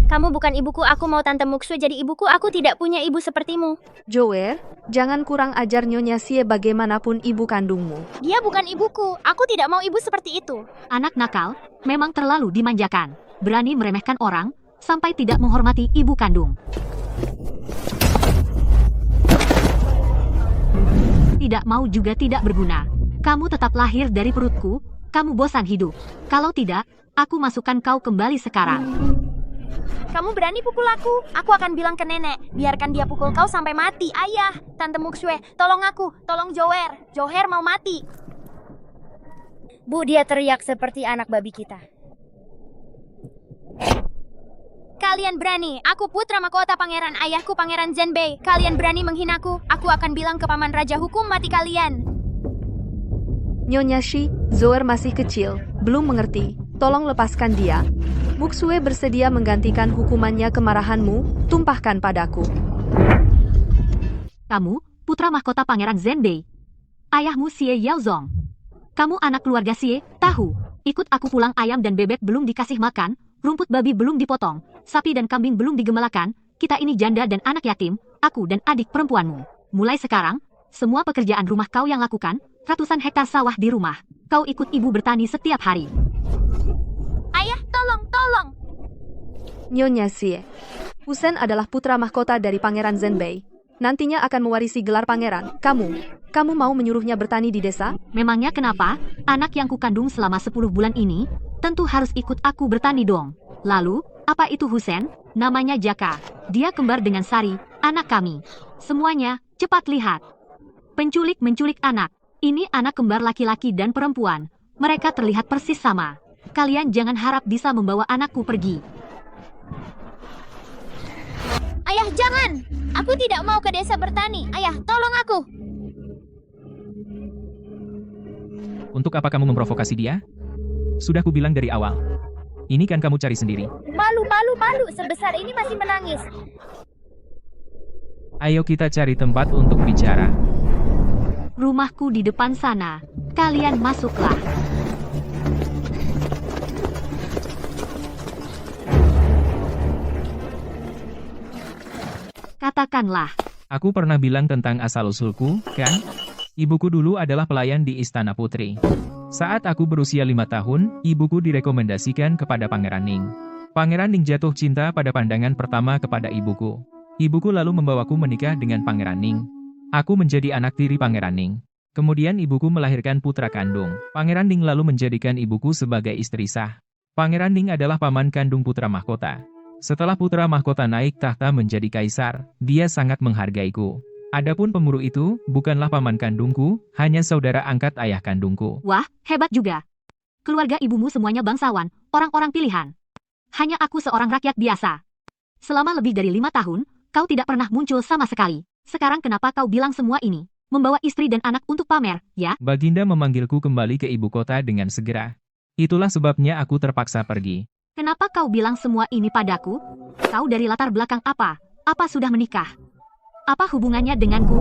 Kamu bukan ibuku, aku mau Tante Muxue jadi ibuku. Aku tidak punya ibu sepertimu. Jower, jangan kurang ajar Nyonya Xie bagaimanapun ibu kandungmu. Dia bukan ibuku. Aku tidak mau ibu seperti itu. Anak nakal, memang terlalu dimanjakan. Berani meremehkan orang, sampai tidak menghormati ibu kandung. Tidak mau juga tidak berguna. Kamu tetap lahir dari perutku, kamu bosan hidup. Kalau tidak, aku masukkan kau kembali sekarang. Kamu berani pukul aku? Aku akan bilang ke nenek. Biarkan dia pukul kau sampai mati. Ayah, Tante Muxue, tolong aku. Tolong Jower. Joher mau mati. Bu, dia teriak seperti anak babi kita. Kalian berani. Aku putra mahkota pangeran. Ayahku pangeran Zhenbei. Kalian berani menghinaku. Aku akan bilang ke paman raja hukum mati kalian. Nyonya Shi, Zoer masih kecil, belum mengerti. Tolong lepaskan dia. Muxue bersedia menggantikan hukumannya. Kemarahanmu, tumpahkan padaku. Kamu, putra mahkota pangeran Zhenbei. Ayahmu Xie Yaozong. Kamu anak keluarga Xie, tahu. Ikut aku pulang, ayam dan bebek belum dikasih makan, rumput babi belum dipotong, sapi dan kambing belum digembalakan, kita ini janda dan anak yatim, aku dan adik perempuanmu. Mulai sekarang, semua pekerjaan rumah kau yang lakukan, ratusan hektar sawah di rumah. Kau ikut ibu bertani setiap hari. Ayah, tolong. Nyonya Xie, Husen adalah putra mahkota dari pangeran Zhenbei. Nantinya akan mewarisi gelar pangeran. Kamu mau menyuruhnya bertani di desa? Memangnya kenapa? Anak yang kukandung selama 10 bulan ini, tentu harus ikut aku bertani dong. Lalu, apa itu Husen? Namanya Jaka. Dia kembar dengan Sari, anak kami. Semuanya, cepat lihat. Penculik menculik anak. Ini anak kembar laki-laki dan perempuan. Mereka terlihat persis sama. Kalian jangan harap bisa membawa anakku pergi. Ayah, jangan. Aku tidak mau ke desa bertani. Ayah, tolong aku. Untuk apa kamu memprovokasi dia? Sudah kubilang dari awal. Ini kan kamu cari sendiri. Malu. Sebesar ini masih menangis. Ayo kita cari tempat untuk bicara. Rumahku di depan sana. Kalian masuklah. Katakanlah. Aku pernah bilang tentang asal-usulku, kan? Ibuku dulu adalah pelayan di Istana Putri. Saat aku berusia 5 tahun, ibuku direkomendasikan kepada Pangeran Ning. Pangeran Ning jatuh cinta pada pandangan pertama kepada ibuku. Ibuku lalu membawaku menikah dengan Pangeran Ning. Aku menjadi anak tiri Pangeran Ning. Kemudian ibuku melahirkan putra kandung. Pangeran Ning lalu menjadikan ibuku sebagai istri sah. Pangeran Ning adalah paman kandung putra mahkota. Setelah putra mahkota naik tahta menjadi kaisar, dia sangat menghargaiku. Adapun pemburu itu, bukanlah paman kandungku, hanya saudara angkat ayah kandungku. Wah, hebat juga. keluarga ibumu semuanya bangsawan, orang-orang pilihan. Hanya aku seorang rakyat biasa. Selama lebih dari 5 tahun, kau tidak pernah muncul sama sekali. Sekarang kenapa kau bilang semua ini? Membawa istri dan anak untuk pamer, ya? Baginda memanggilku kembali ke ibu kota dengan segera. Itulah sebabnya aku terpaksa pergi. Kenapa kau bilang semua ini padaku? Kau dari latar belakang apa? Apa sudah menikah? Apa hubungannya denganku?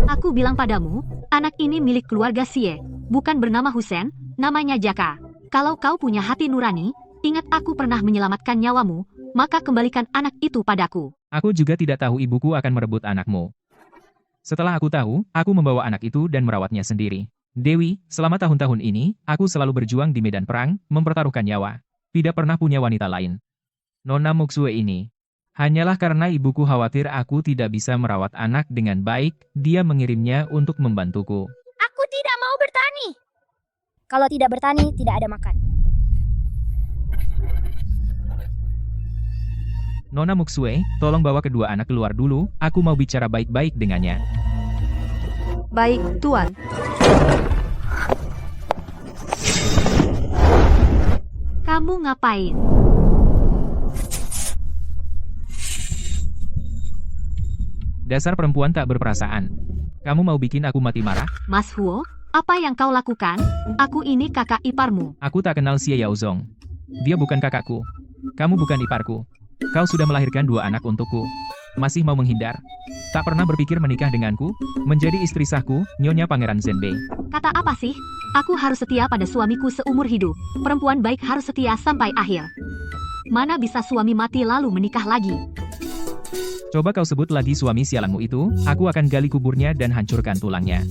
Aku bilang padamu, anak ini milik keluarga Xie, bukan bernama Hussein, namanya Jaka. Kalau kau punya hati nurani, ingat aku pernah menyelamatkan nyawamu, maka kembalikan anak itu padaku. Aku juga tidak tahu ibuku akan merebut anakmu. Setelah aku tahu, aku membawa anak itu dan merawatnya sendiri. Dewi, selama tahun-tahun ini, aku selalu berjuang di medan perang, mempertaruhkan nyawa. Tidak pernah punya wanita lain. Nona Muksue ini. Hanyalah karena ibuku khawatir aku tidak bisa merawat anak dengan baik, dia mengirimnya untuk membantuku. Aku tidak mau bertani. Kalau tidak bertani, tidak ada makan. Nona Muksue, tolong bawa kedua anak keluar dulu, aku mau bicara baik-baik dengannya. Baik, Tuan. Kamu ngapain? Dasar perempuan tak berperasaan. Kamu mau bikin aku mati marah? Mas Huo, apa yang kau lakukan? Aku ini kakak iparmu. Aku tak kenal Xie Yaozong. Dia bukan kakakku. Kamu bukan iparku. Kau sudah melahirkan 2 anak untukku. Masih mau menghindar? Tak pernah berpikir menikah denganku? Menjadi istri sahku, Nyonya Pangeran Zenbei. Kata apa sih? Aku harus setia pada suamiku seumur hidup. Perempuan baik harus setia sampai akhir. Mana bisa suami mati lalu menikah lagi? Coba kau sebut lagi suami sialanmu itu, aku akan gali kuburnya dan hancurkan tulangnya.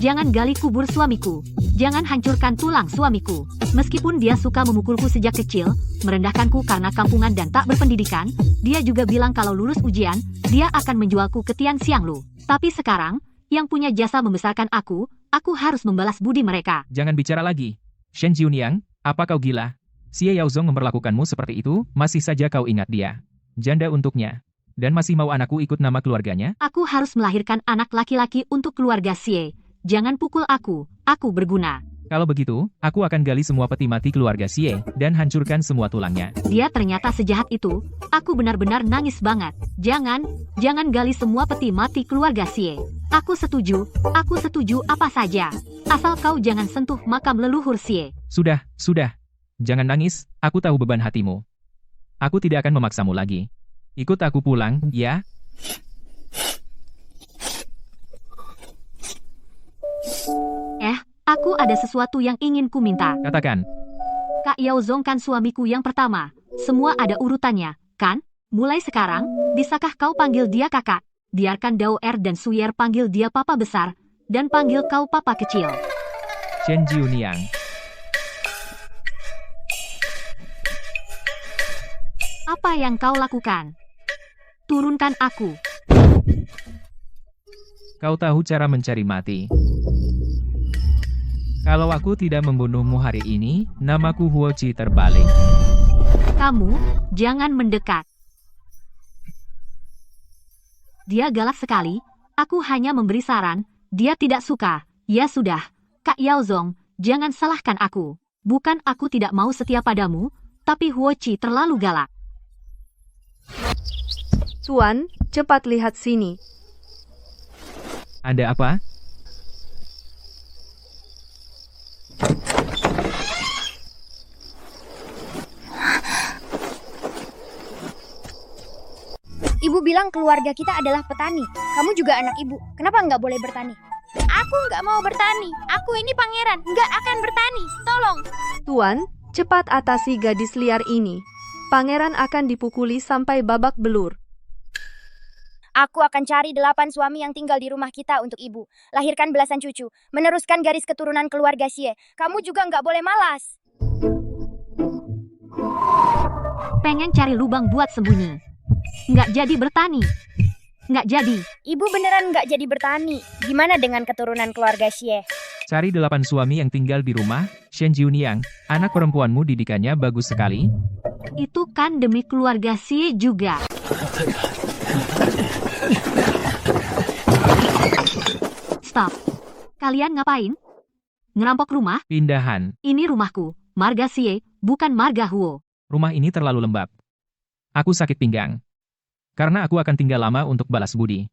Jangan gali kubur suamiku. Jangan hancurkan tulang suamiku. Meskipun dia suka memukulku sejak kecil, merendahkanku karena kampungan dan tak berpendidikan, dia juga bilang kalau lulus ujian, dia akan menjualku ke Tian Xianglu. Tapi sekarang, yang punya jasa membesarkan aku harus membalas budi mereka. Jangan bicara lagi. Shen Jiuniang, apa kau gila? Xie Yaozong memperlakukanmu seperti itu, masih saja kau ingat dia. Janda untuknya. Dan masih mau anakku ikut nama keluarganya? Aku harus melahirkan anak laki-laki untuk keluarga Xie. Jangan pukul aku berguna. Kalau begitu, aku akan gali semua peti mati keluarga Xie, dan hancurkan semua tulangnya. Dia ternyata sejahat itu, aku benar-benar nangis banget. Jangan gali semua peti mati keluarga Xie. Aku setuju apa saja. Asal kau jangan sentuh makam leluhur Xie. Sudah. Jangan nangis, aku tahu beban hatimu. Aku tidak akan memaksamu lagi. Ikut aku pulang, ya? Aku ada sesuatu yang ingin ku minta. Katakan. Kak Yaozong kan suamiku yang pertama. Semua ada urutannya, kan? Mulai sekarang, bisakah kau panggil dia kakak? Biarkan Dao Er dan Suyer panggil dia papa besar, dan panggil kau papa kecil. Shen Jiuniang. Apa yang kau lakukan? Turunkan aku. Kau tahu cara mencari mati. Kalau aku tidak membunuhmu hari ini, namaku Huochi terbalik. Kamu, jangan mendekat. Dia galak sekali, aku hanya memberi saran, dia tidak suka. Ya sudah, Kak Yaozong, jangan salahkan aku. Bukan aku tidak mau setia padamu, tapi Huochi terlalu galak. Tuan, cepat lihat sini. Ada apa? Ibu bilang keluarga kita adalah petani. Kamu juga anak ibu. Kenapa nggak boleh bertani? Aku nggak mau bertani. Aku ini pangeran. Nggak akan bertani. Tolong. Tuan, cepat atasi gadis liar ini. Pangeran akan dipukuli sampai babak belur. Aku akan cari 8 suami yang tinggal di rumah kita untuk ibu. Lahirkan belasan cucu. Meneruskan garis keturunan keluarga Xie. Kamu juga nggak boleh malas. Pengen cari lubang buat sembunyi. Nggak jadi bertani. Nggak jadi. Ibu beneran nggak jadi bertani. Gimana dengan keturunan keluarga Xie? Cari 8 suami yang tinggal di rumah, Shen Jiuniang. Anak perempuanmu didikannya bagus sekali. Itu kan demi keluarga Xie juga. Stop. Kalian ngapain? Ngerampok rumah? Pindahan. Ini rumahku, marga Xie, bukan marga Huo. Rumah ini terlalu lembab. Aku sakit pinggang. Karena aku akan tinggal lama untuk balas budi.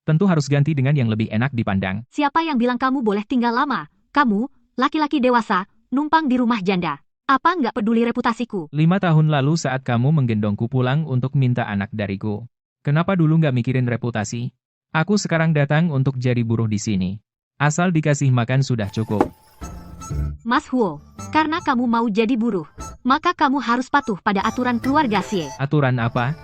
Tentu harus ganti dengan yang lebih enak dipandang. Siapa yang bilang kamu boleh tinggal lama? Kamu, laki-laki dewasa, numpang di rumah janda. Apa nggak peduli reputasiku? 5 tahun lalu saat kamu menggendongku pulang untuk minta anak dariku. Kenapa dulu nggak mikirin reputasi? Aku sekarang datang untuk jadi buruh di sini. Asal dikasih makan sudah cukup. Mas Huo, karena kamu mau jadi buruh, maka kamu harus patuh pada aturan keluarga Xie. Aturan apa?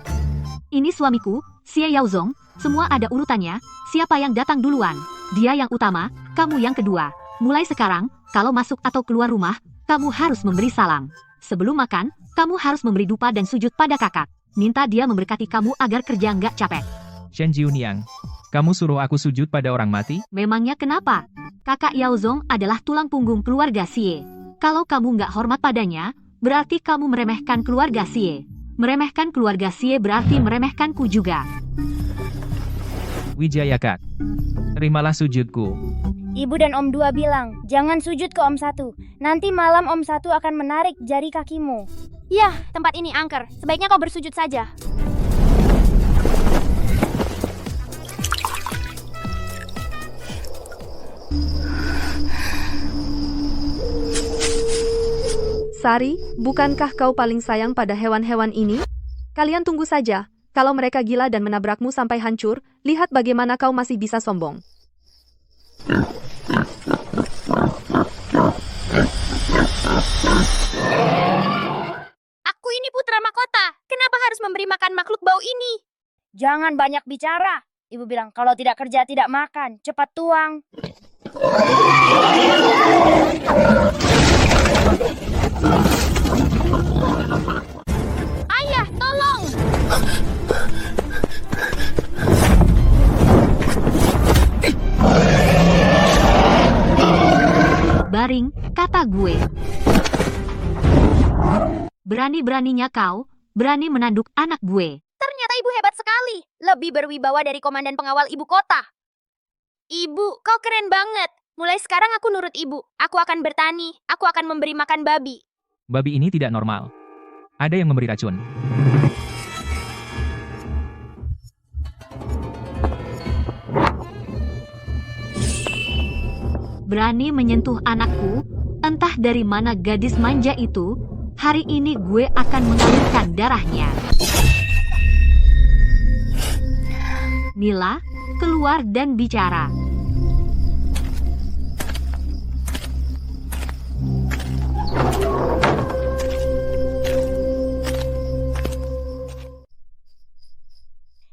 Ini suamiku, Xie Yaozong, semua ada urutannya, siapa yang datang duluan. Dia yang utama, kamu yang kedua. Mulai sekarang, kalau masuk atau keluar rumah, kamu harus memberi salam. Sebelum makan, kamu harus memberi dupa dan sujud pada kakak. Minta dia memberkati kamu agar kerja nggak capek. Shen Jiuniang, kamu suruh aku sujud pada orang mati? Memangnya kenapa? Kakak Yaozong adalah tulang punggung keluarga Xie. Kalau kamu nggak hormat padanya, berarti kamu meremehkan keluarga Xie. Meremehkan keluarga Xie berarti meremehkanku juga. Wijaya Kak, terimalah sujudku. Ibu dan Om 2 bilang, jangan sujud ke Om 1. Nanti malam Om 1 akan menarik jari kakimu. Yah, tempat ini angker. Sebaiknya kau bersujud saja. Sari, bukankah kau paling sayang pada hewan-hewan ini? Kalian tunggu saja. Kalau mereka gila dan menabrakmu sampai hancur, lihat bagaimana kau masih bisa sombong. Aku ini putra mahkota. Kenapa harus memberi makan makhluk bau ini? Jangan banyak bicara. Ibu bilang, kalau tidak kerja tidak makan. Cepat tuang. Ayah, tolong! Baring, kata gue. Berani-beraninya kau, berani menanduk anak gue. Ternyata ibu hebat sekali. Lebih berwibawa dari komandan pengawal ibu kota. Ibu, kau keren banget. Mulai sekarang aku nurut ibu. Aku akan bertani. Aku akan memberi makan babi. Babi ini tidak normal. Ada yang memberi racun. Berani menyentuh anakku, entah dari mana gadis manja itu, hari ini gue akan mengalirkan darahnya. Nila, keluar dan bicara.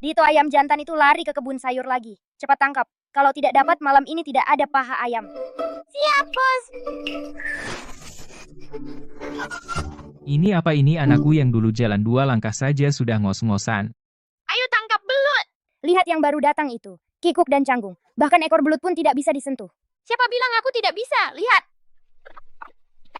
Dito ayam jantan itu lari ke kebun sayur lagi. Cepat tangkap. Kalau tidak dapat malam ini tidak ada paha ayam. Siap, bos. Ini apa ini anakku yang dulu jalan 2 langkah saja sudah ngos-ngosan. Ayo tangkap belut. Lihat yang baru datang itu. Kikuk dan canggung. Bahkan ekor belut pun tidak bisa disentuh. Siapa bilang aku tidak bisa? Lihat.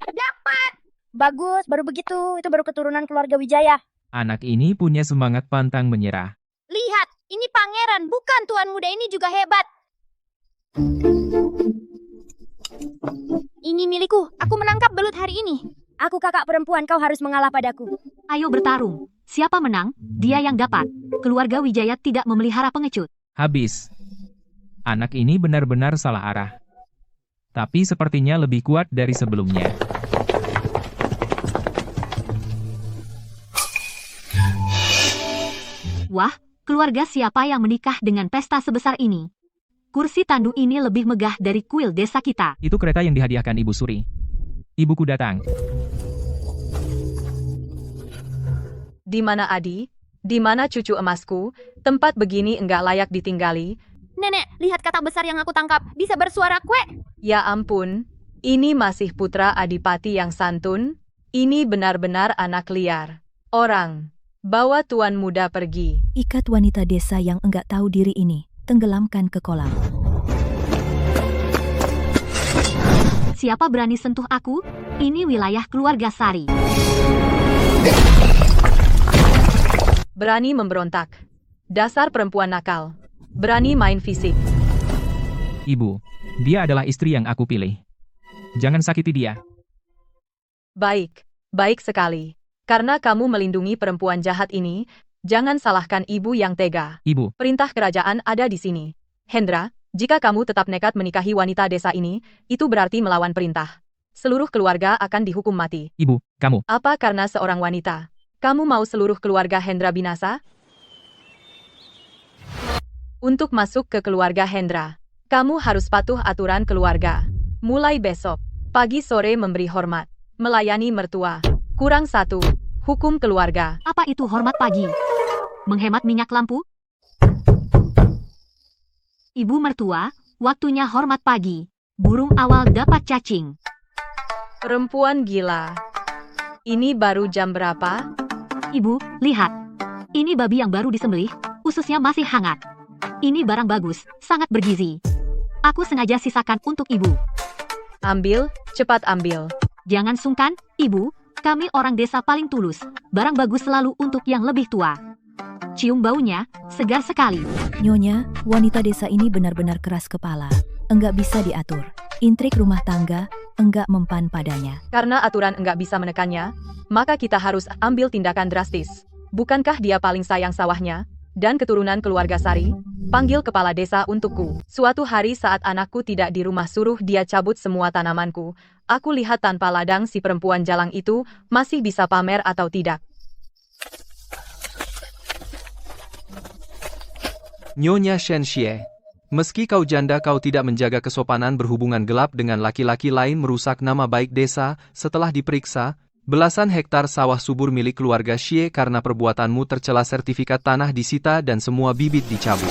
Dapat. Bagus, baru begitu. Itu baru keturunan keluarga Wijaya. Anak ini punya semangat pantang menyerah. Lihat, ini pangeran. Bukan tuan muda ini juga hebat. Ini milikku. Aku menangkap belut hari ini. Aku kakak perempuan, kau harus mengalah padaku. Ayo bertarung. Siapa menang, dia yang dapat. Keluarga Wijaya tidak memelihara pengecut. Habis. Anak ini benar-benar salah arah. Tapi sepertinya lebih kuat dari sebelumnya. Wah, keluarga siapa yang menikah dengan pesta sebesar ini? Kursi tandu ini lebih megah dari kuil desa kita. Itu kereta yang dihadiahkan Ibu Suri. Ibuku datang. Di mana Adi? Di mana cucu emasku? Tempat begini enggak layak ditinggali. Nenek, lihat kata besar yang aku tangkap. Bisa bersuara kue. Ya ampun, ini masih putra Adipati yang santun? Ini benar-benar anak liar. Orang, bawa tuan muda pergi. Ikat wanita desa yang enggak tahu diri ini, tenggelamkan ke kolam. Siapa berani sentuh aku? Ini wilayah keluarga Sari. Berani memberontak. Dasar perempuan nakal. Berani main fisik. Ibu, dia adalah istri yang aku pilih. Jangan sakiti dia. Baik, baik sekali. Karena kamu melindungi perempuan jahat ini, jangan salahkan ibu yang tega. Ibu, Perintah kerajaan ada di sini. Hendra, jika kamu tetap nekat menikahi wanita desa ini, itu berarti melawan perintah. Seluruh keluarga akan dihukum mati. ibu, kamu. Apa karena seorang wanita? Kamu mau seluruh keluarga Hendra binasa? Untuk masuk ke keluarga Hendra, kamu harus patuh aturan keluarga. Mulai besok, pagi sore memberi hormat, melayani mertua. Kurang satu, hukum keluarga. Apa itu hormat pagi? Menghemat minyak lampu? Ibu mertua, waktunya hormat pagi. Burung awal dapat cacing. Perempuan gila. Ini baru jam berapa? Ibu, lihat. Ini babi yang baru disembelih, ususnya masih hangat. Ini barang bagus, sangat bergizi. Aku sengaja sisakan untuk ibu. Ambil, cepat ambil. Jangan sungkan, ibu. Kami orang desa paling tulus. Barang bagus selalu untuk yang lebih tua. Cium baunya, segar sekali. Nyonya, wanita desa ini benar-benar keras kepala. Enggak bisa diatur. Intrik rumah tangga, enggak mempan padanya. Karena aturan enggak bisa menekannya, maka kita harus ambil tindakan drastis. Bukankah dia paling sayang sawahnya? Dan keturunan keluarga Sari? Panggil kepala desa untukku. Suatu hari saat anakku tidak di rumah suruh dia cabut semua tanamanku. Aku lihat tanpa ladang si perempuan jalang itu masih bisa pamer atau tidak. Nyonya Shen Xie. Meski kau janda kau tidak menjaga kesopanan berhubungan gelap dengan laki-laki lain merusak nama baik desa. Setelah diperiksa, belasan hektar sawah subur milik keluarga Xie karena perbuatanmu tercela, sertifikat tanah disita dan semua bibit dicabut.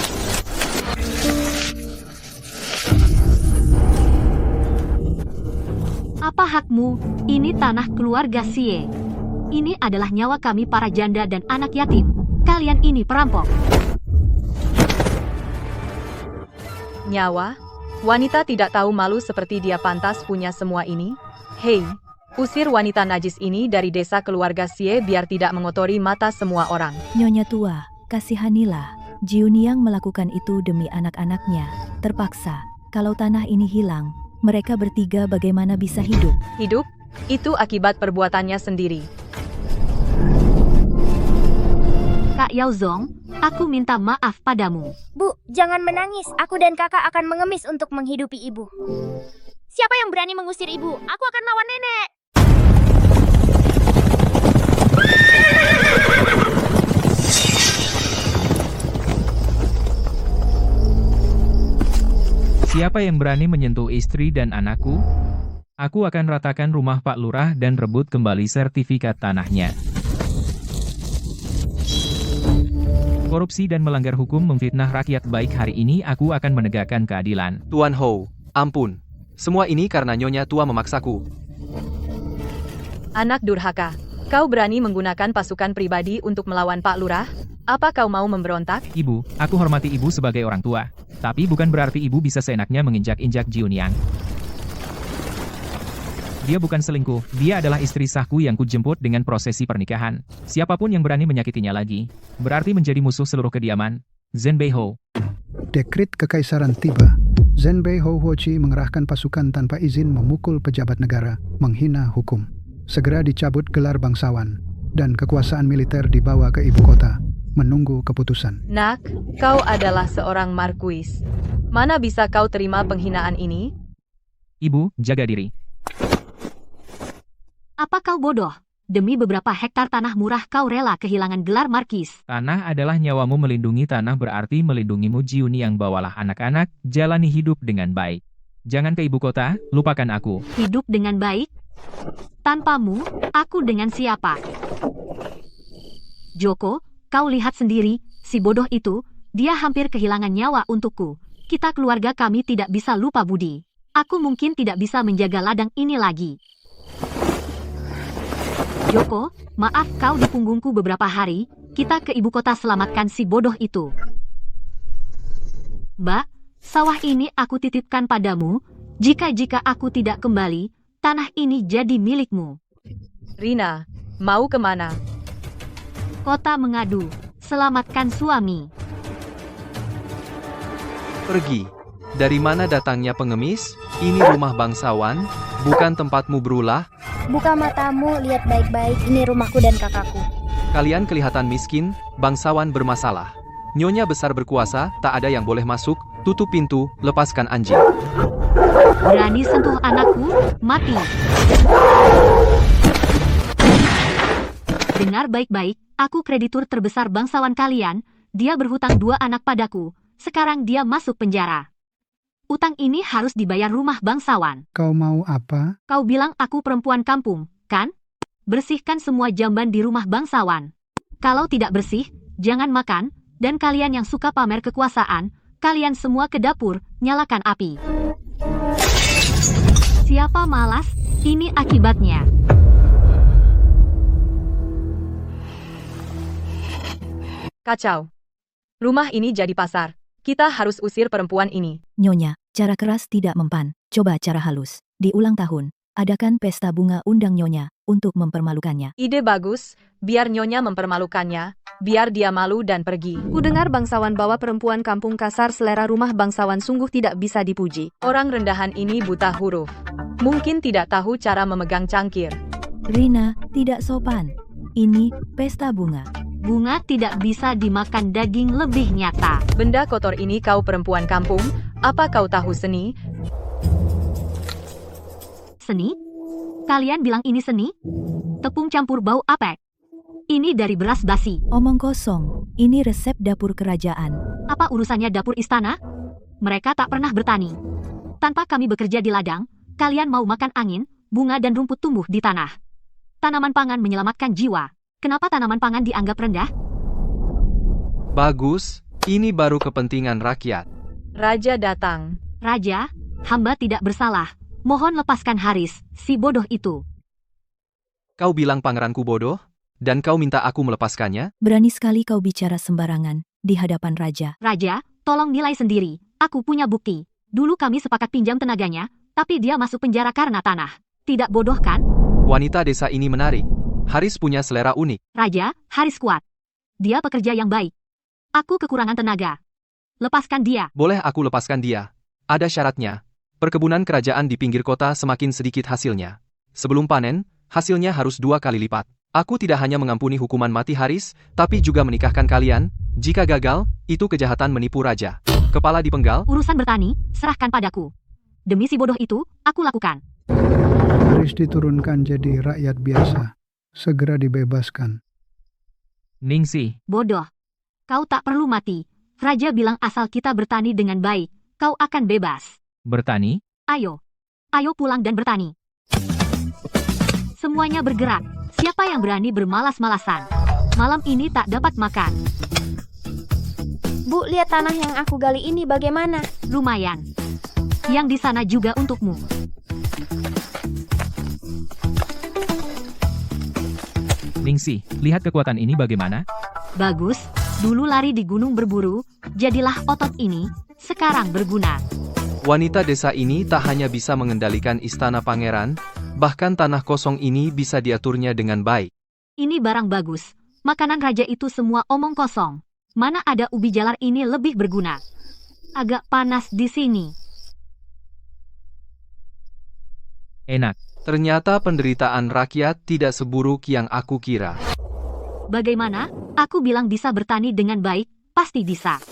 Apa hakmu? Ini tanah keluarga Xie. Ini adalah nyawa kami para janda dan anak yatim. Kalian ini perampok. Nyawa? Wanita tidak tahu malu seperti dia pantas punya semua ini? Hei, usir wanita najis ini dari desa keluarga Xie biar tidak mengotori mata semua orang. Nyonya tua, kasihanilah. Jiuniang melakukan itu demi anak-anaknya. Terpaksa, kalau tanah ini hilang, mereka bertiga bagaimana bisa hidup? Hidup? Itu akibat perbuatannya sendiri. Kak Yaozong, aku minta maaf padamu. Bu, jangan menangis. Aku dan kakak akan mengemis untuk menghidupi ibu. Siapa yang berani mengusir ibu? Aku akan lawan nenek. Siapa yang berani menyentuh istri dan anakku? Aku akan ratakan rumah Pak Lurah dan rebut kembali sertifikat tanahnya. Korupsi dan melanggar hukum memfitnah rakyat baik hari ini aku akan menegakkan keadilan. Tuan Hou, ampun. Semua ini karena Nyonya tua memaksaku. Anak durhaka, kau berani menggunakan pasukan pribadi untuk melawan Pak Lurah? Apa kau mau memberontak? Ibu, aku hormati ibu sebagai orang tua. Tapi bukan berarti ibu bisa seenaknya menginjak-injak Jiuniang. Dia bukan selingkuh, dia adalah istri sahku yang kujemput dengan prosesi pernikahan. Siapapun yang berani menyakitinya lagi, berarti menjadi musuh seluruh kediaman. Zhen Beihou. Dekrit kekaisaran tiba. Zhen Beihou Huoqi mengerahkan pasukan tanpa izin memukul pejabat negara, menghina hukum. Segera dicabut gelar bangsawan, dan kekuasaan militer dibawa ke ibu kota, menunggu keputusan. Nak, kau adalah seorang markuis. Mana bisa kau terima penghinaan ini? Ibu, jaga diri. Apa kau bodoh? Demi beberapa hektar tanah murah kau rela kehilangan gelar markis. Tanah adalah nyawamu, melindungi tanah berarti melindungimu. Jiuniang, bawalah anak-anak, jalani hidup dengan baik. Jangan ke ibu kota, lupakan aku. Hidup dengan baik? Tanpamu, aku dengan siapa? Joko, kau lihat sendiri, si bodoh itu, dia hampir kehilangan nyawa untukku. Kita keluarga kami tidak bisa lupa budi. Aku mungkin tidak bisa menjaga ladang ini lagi. Joko, maaf kau di punggungku beberapa hari, kita ke ibu kota selamatkan si bodoh itu. Mbak, sawah ini aku titipkan padamu, jika aku tidak kembali, tanah ini jadi milikmu. Rina, mau kemana? Kota mengadu, selamatkan suami. Pergi. Dari mana datangnya pengemis? Ini rumah bangsawan. Bukan tempatmu berulah. Buka matamu, lihat baik-baik, ini rumahku dan kakakku. Kalian kelihatan miskin, bangsawan bermasalah. Nyonya besar berkuasa, tak ada yang boleh masuk. Tutup pintu, lepaskan anjing. Berani sentuh anakku, mati. Dengar baik-baik, aku kreditur terbesar bangsawan kalian. Dia berhutang 2 anak padaku. Sekarang dia masuk penjara. Utang ini harus dibayar rumah bangsawan. Kau mau apa? Kau bilang aku perempuan kampung, kan? Bersihkan semua jamban di rumah bangsawan. Kalau tidak bersih, jangan makan. Dan kalian yang suka pamer kekuasaan, kalian semua ke dapur, nyalakan api. Siapa malas? Ini akibatnya. Kacau. Rumah ini jadi pasar. Kita harus usir perempuan ini. Nyonya, cara keras tidak mempan. Coba cara halus. Di ulang tahun, adakan pesta bunga, undang Nyonya untuk mempermalukannya. Ide bagus, biar Nyonya mempermalukannya, biar dia malu dan pergi. Kudengar bangsawan bahwa perempuan kampung kasar, selera rumah bangsawan sungguh tidak bisa dipuji. Orang rendahan ini buta huruf. Mungkin tidak tahu cara memegang cangkir. Rina, tidak sopan. Ini pesta bunga. Bunga tidak bisa dimakan, daging lebih nyata. Benda kotor ini kau perempuan kampung, apa kau tahu seni? Seni? Kalian bilang ini seni? Tepung campur bau apek. Ini dari beras basi. Omong kosong, ini resep dapur kerajaan. Apa urusannya dapur istana? Mereka tak pernah bertani. Tanpa kami bekerja di ladang, kalian mau makan angin, bunga dan rumput tumbuh di tanah. Tanaman pangan menyelamatkan jiwa. Kenapa tanaman pangan dianggap rendah? Bagus, ini baru kepentingan rakyat. Raja datang. Raja, hamba tidak bersalah. Mohon lepaskan Haris, si bodoh itu. Kau bilang pangeranku bodoh? Dan kau minta aku melepaskannya? Berani sekali kau bicara sembarangan di hadapan raja. Raja, tolong nilai sendiri. Aku punya bukti. Dulu kami sepakat pinjam tenaganya, tapi dia masuk penjara karena tanah. Tidak bodoh kan? Wanita desa ini menarik. Haris punya selera unik. Raja, Haris kuat. Dia pekerja yang baik. Aku kekurangan tenaga. Lepaskan dia. Boleh aku lepaskan dia. Ada syaratnya. Perkebunan kerajaan di pinggir kota semakin sedikit hasilnya. Sebelum panen, hasilnya harus 2 kali lipat. Aku tidak hanya mengampuni hukuman mati Haris, tapi juga menikahkan kalian. Jika gagal, itu kejahatan menipu raja. Kepala dipenggal. Urusan bertani, serahkan padaku. Demi si bodoh itu, aku lakukan. Haris diturunkan jadi rakyat biasa. Segera dibebaskan. Ningsih, Bodoh. Kau tak perlu mati. Raja bilang asal kita bertani dengan baik, kau akan bebas. bertani? Ayo. Ayo pulang dan bertani. Semuanya bergerak. Siapa yang berani bermalas-malasan? Malam ini tak dapat makan. Bu, lihat tanah yang aku gali ini bagaimana? Lumayan. Yang di sana juga untukmu. Ningsih, lihat kekuatan ini bagaimana? Bagus. Dulu lari di gunung berburu, jadilah otot ini, sekarang berguna. Wanita desa ini tak hanya bisa mengendalikan istana pangeran, bahkan tanah kosong ini bisa diaturnya dengan baik. Ini barang bagus. Makanan raja itu semua omong kosong. Mana ada ubi jalar ini lebih berguna. Agak panas di sini. Enak. Ternyata penderitaan rakyat tidak seburuk yang aku kira. Bagaimana? Aku bilang bisa bertani dengan baik, pasti bisa.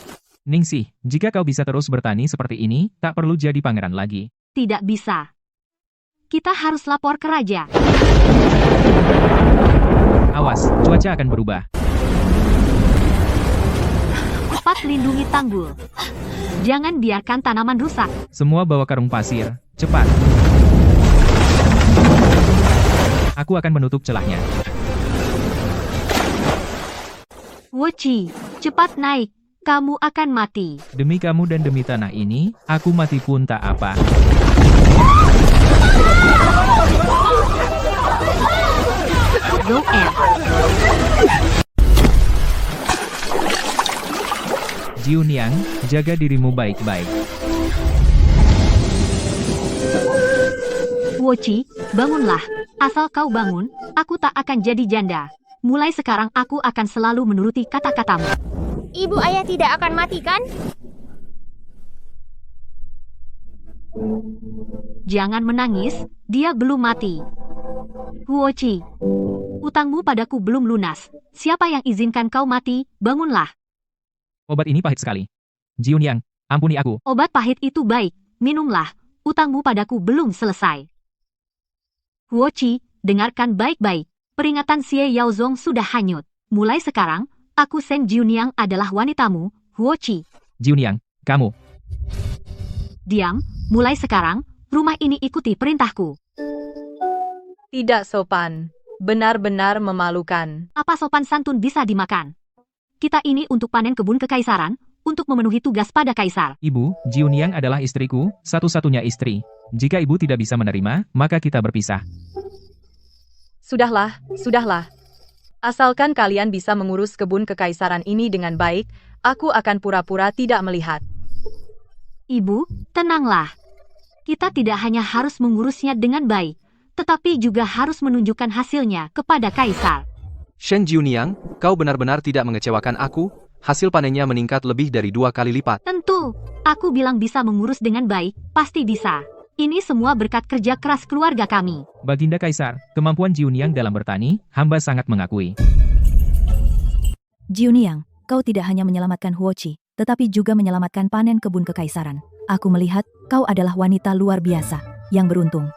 Ningsih, jika kau bisa terus bertani seperti ini, tak perlu jadi pangeran lagi. Tidak bisa. Kita harus lapor ke raja. Awas, cuaca akan berubah. Cepat lindungi tanggul. Jangan biarkan tanaman rusak. Semua bawa karung pasir, cepat. Aku akan menutup celahnya. Woci, cepat naik. Kamu akan mati. Demi kamu dan demi tanah ini, aku mati pun tak apa. Go Air. Jiuniang, jaga dirimu baik-baik. Woci, bangunlah. Asal kau bangun, aku tak akan jadi janda. Mulai sekarang aku akan selalu menuruti kata-katamu. Ibu ayah tidak akan mati kan? Jangan menangis, dia belum mati. Huochi, utangmu padaku belum lunas. Siapa yang izinkan kau mati? Bangunlah. Obat ini pahit sekali. Jiunyang, ampuni aku. Obat pahit itu baik, minumlah. Utangmu padaku belum selesai. Huochi, dengarkan baik-baik. Peringatan Xie Yaozong sudah hanyut. Mulai sekarang, aku Shen Jiunyang adalah wanitamu, Huochi. Jiunyang, kamu. Diam, mulai sekarang, rumah ini ikuti perintahku. Tidak sopan. Benar-benar memalukan. Apa sopan santun bisa dimakan? Kita ini untuk panen kebun kekaisaran, untuk memenuhi tugas pada kaisar. Ibu, Jiunyang adalah istriku, satu-satunya istri. Jika ibu tidak bisa menerima, maka kita berpisah. Sudahlah, sudahlah. Asalkan kalian bisa mengurus kebun kekaisaran ini dengan baik, aku akan pura-pura tidak melihat. Ibu, tenanglah. Kita tidak hanya harus mengurusnya dengan baik, tetapi juga harus menunjukkan hasilnya kepada kaisar. Shen Jiunyang, kau benar-benar tidak mengecewakan aku. Hasil panennya meningkat lebih dari 2 kali lipat. Tentu, aku bilang bisa mengurus dengan baik, pasti bisa. Ini semua berkat kerja keras keluarga kami. Baginda Kaisar, kemampuan Jiunyang dalam bertani, hamba sangat mengakui. Jiunyang, kau tidak hanya menyelamatkan Huochi, tetapi juga menyelamatkan panen kebun kekaisaran. Aku melihat kau adalah wanita luar biasa, yang beruntung.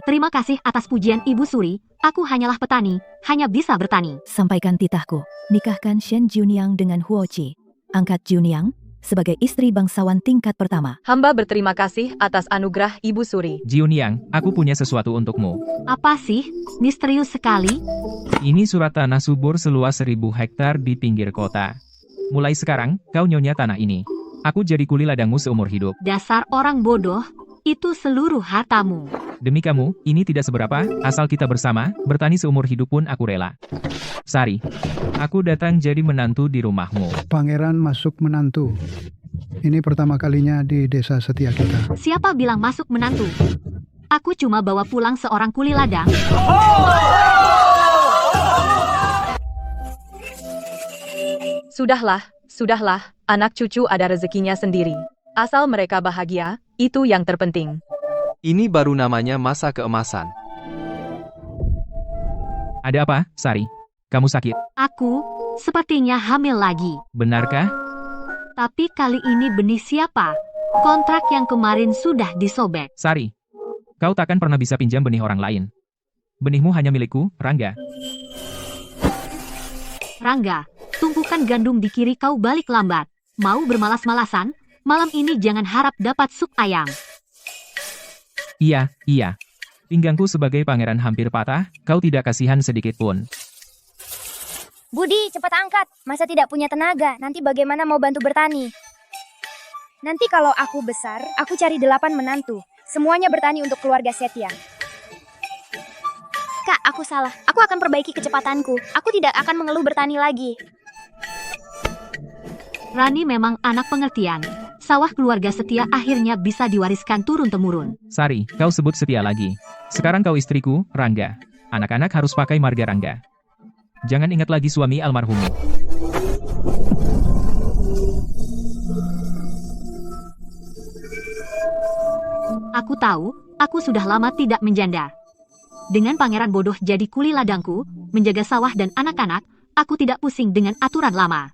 Terima kasih atas pujian Ibu Suri, aku hanyalah petani, hanya bisa bertani. Sampaikan titahku, nikahkan Shen Jiunyang dengan Huochi. Angkat Jiunyang sebagai istri bangsawan tingkat pertama. Hamba berterima kasih atas anugerah Ibu Suri. Jiunyang, aku punya sesuatu untukmu. Apa sih? Misterius sekali. Ini surat tanah subur seluas 1000 hektar di pinggir kota. Mulai sekarang, kau nyonya tanah ini. Aku jadi kuli ladangmu seumur hidup. Dasar orang bodoh, itu seluruh hartamu. Demi kamu, ini tidak seberapa, asal kita bersama, bertani seumur hidup pun aku rela. Sari, aku datang jadi menantu di rumahmu. Pangeran masuk menantu. Ini pertama kalinya di desa setia kita. Siapa bilang masuk menantu? Aku cuma bawa pulang seorang kuli ladang. Sudahlah, sudahlah, anak cucu ada rezekinya sendiri. Asal mereka bahagia, itu yang terpenting. Ini baru namanya masa keemasan. Ada apa, Sari? Kamu sakit? Aku, sepertinya hamil lagi. Benarkah? Tapi kali ini benih siapa? Kontrak yang kemarin sudah disobek. Sari, kau takkan pernah bisa pinjam benih orang lain. Benihmu hanya milikku, Rangga. Rangga, tumpukan gandum di kiri kau balik lambat. Mau bermalas-malasan? Malam ini jangan harap dapat sup ayam. Iya. Pinggangku sebagai pangeran hampir patah, kau tidak kasihan sedikit pun. Budi, cepat angkat. Masa tidak punya tenaga? Nanti bagaimana mau bantu bertani? Nanti kalau aku besar, aku cari 8 menantu. Semuanya bertani untuk keluarga Setia. Kak, aku salah. Aku akan perbaiki kecepatanku. Aku tidak akan mengeluh bertani lagi. Rani memang anak pengertian. Sawah keluarga Setia akhirnya bisa diwariskan turun-temurun. Sari, kau sebut Setia lagi. Sekarang kau istriku, Rangga. Anak-anak harus pakai marga Rangga. Jangan ingat lagi suami almarhummu. Aku tahu, aku sudah lama tidak menjanda. Dengan pangeran bodoh jadi kuli ladangku, menjaga sawah dan anak-anak, aku tidak pusing dengan aturan lama.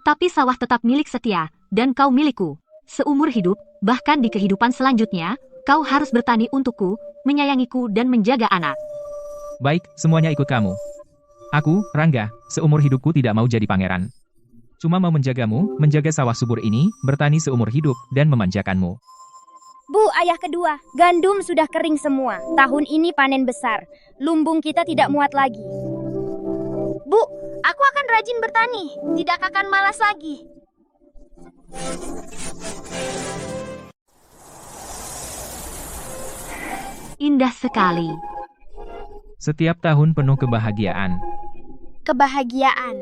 Tapi sawah tetap milik Setia, dan kau milikku. Seumur hidup, bahkan di kehidupan selanjutnya, kau harus bertani untukku, menyayangiku dan menjaga anak. Baik, semuanya ikut kamu. Aku, Rangga, seumur hidupku tidak mau jadi pangeran. Cuma mau menjagamu, menjaga sawah subur ini, bertani seumur hidup, dan memanjakanmu. Bu, ayah kedua, gandum sudah kering semua. Tahun ini panen besar. Lumbung kita tidak muat lagi. Bu, aku akan rajin bertani. Tidak akan malas lagi. Indah sekali. Setiap tahun penuh kebahagiaan. Kebahagiaan.